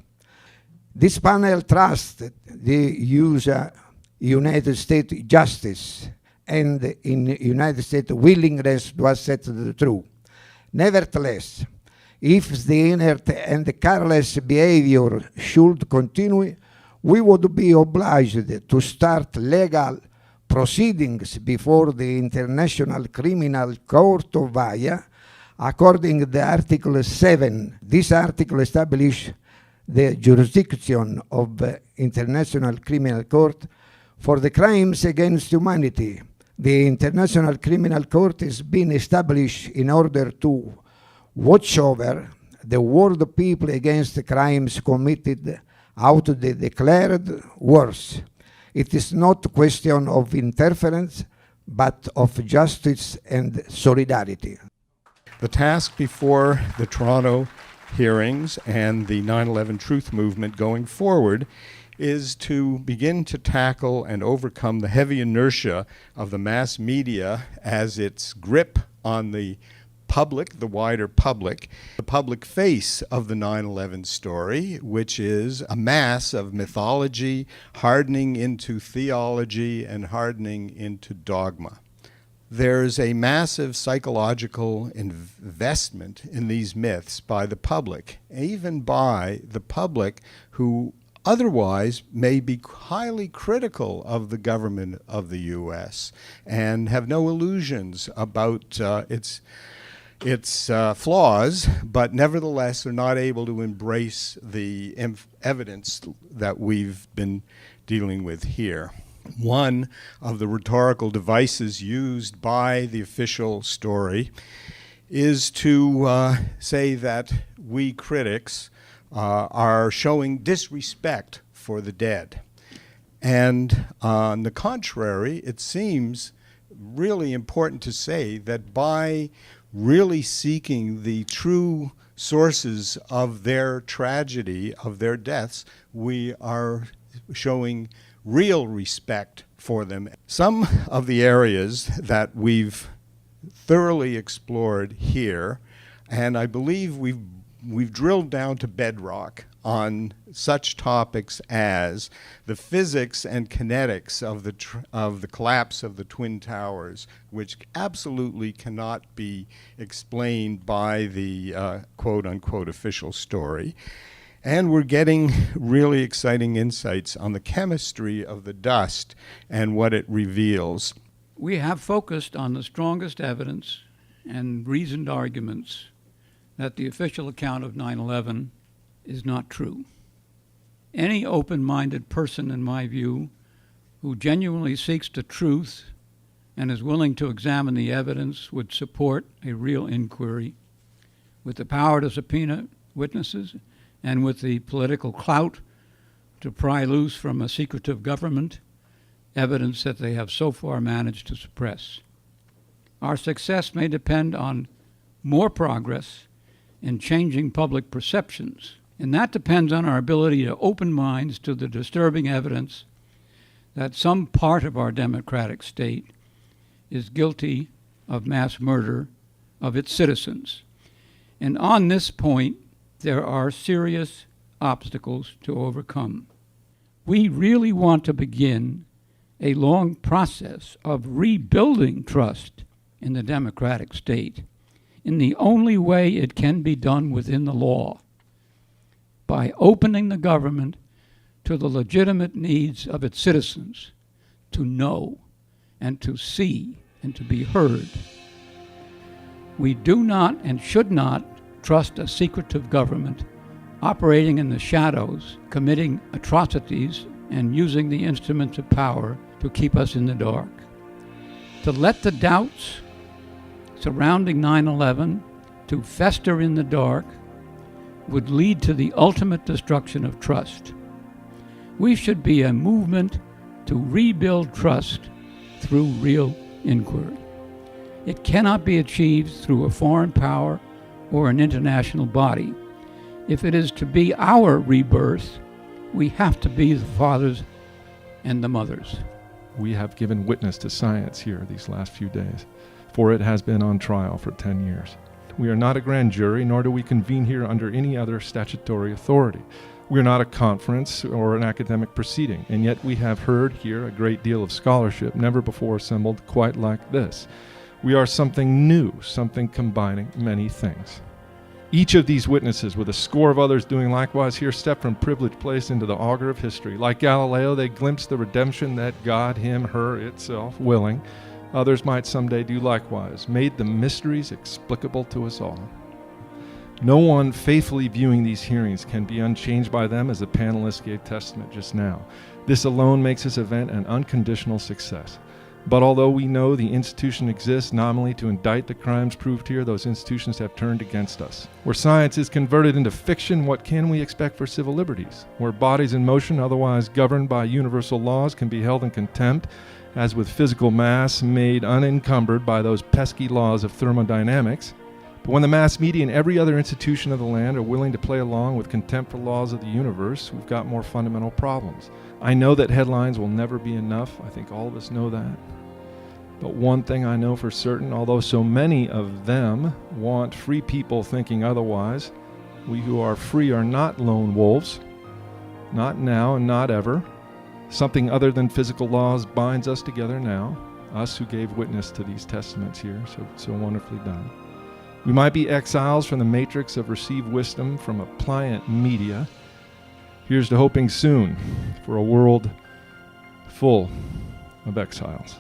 [SPEAKER 2] This panel trusts the United States justice and in United States willingness to accept the truth. Nevertheless, if the inert and careless behavior should continue, we would be obliged to start legal proceedings before the International Criminal Court of Hague, according to Article 7. This article establishes the jurisdiction of the International Criminal Court for the crimes against humanity. The International Criminal Court has been established in order to watch over the world of people against the crimes committed out of the declared wars. It is not a question of interference, but of justice and solidarity.
[SPEAKER 21] The task before the Toronto hearings and the 9/11 Truth Movement going forward is to begin to tackle and overcome the heavy inertia of the mass media as its grip on the public, the wider public, the public face of the 9/11 story, which is a mass of mythology hardening into theology and hardening into dogma. There's a massive psychological investment in these myths by the public, even by the public who otherwise may be highly critical of the government of the U.S. and have no illusions about its flaws, but nevertheless are not able to embrace the evidence that we've been dealing with here. One of the rhetorical devices used by the official story is to say that we critics are showing disrespect for the dead. And on the contrary, it seems really important to say that by really seeking the true sources of their tragedy, of their deaths, we are showing real respect for them. Some of the areas that we've thoroughly explored here, and I believe we've we've drilled down to bedrock on such topics as the physics and kinetics of the collapse of the Twin Towers, which absolutely cannot be explained by the quote-unquote official story. And we're getting really exciting insights on the chemistry of the dust and what it reveals.
[SPEAKER 1] We have focused on the strongest evidence and reasoned arguments that the official account of 9/11 is not true. Any open-minded person, in my view, who genuinely seeks the truth and is willing to examine the evidence would support a real inquiry with the power to subpoena witnesses and with the political clout to pry loose from a secretive government evidence that they have so far managed to suppress. Our success may depend on more progress in changing public perceptions, and that depends on our ability to open minds to the disturbing evidence that some part of our democratic state is guilty of mass murder of its citizens. And on this point, there are serious obstacles to overcome. We really want to begin a long process of rebuilding trust in the democratic state in the only way it can be done within the law, by opening the government to the legitimate needs of its citizens to know and to see and to be heard. We do not and should not trust a secretive government operating in the shadows, committing atrocities, and using the instruments of power to keep us in the dark. To let the doubts surrounding 9/11 to fester in the dark would lead to the ultimate destruction of trust. We should be a movement to rebuild trust through real inquiry. It cannot be achieved through a foreign power or an international body. If it is to be our rebirth, we have to be the fathers and the mothers.
[SPEAKER 3] We have given witness to science here these last few days, for it has been on trial for 10 years. We are not a grand jury, nor do we convene here under any other statutory authority. We are not a conference or an academic proceeding, and yet we have heard here a great deal of scholarship never before assembled quite like this. We are something new, something combining many things. Each of these witnesses, with a score of others doing likewise here, stepped from privileged place into the auger of history. Like Galileo, they glimpsed the redemption that God, him, her, itself, willing, others might someday do likewise, made the mysteries explicable to us all. No one faithfully viewing these hearings can be unchanged by them, as the panelists gave testament just now. This alone makes this event an unconditional success. But although we know the institution exists nominally to indict the crimes proved here, those institutions have turned against us. Where science is converted into fiction, what can we expect for civil liberties? Where bodies in motion, otherwise governed by universal laws, can be held in contempt, as with physical mass made unencumbered by those pesky laws of thermodynamics. But when the mass media and every other institution of the land are willing to play along with contempt for laws of the universe, we've got more fundamental problems. I know that headlines will never be enough. I think all of us know that. But one thing I know for certain, although so many of them want free people thinking otherwise, we who are free are not lone wolves, not now and not ever. Something other than physical laws binds us together now, us who gave witness to these testaments here, so wonderfully done. We might be exiles from the matrix of received wisdom from a pliant media. Here's to hoping soon for a world full of exiles.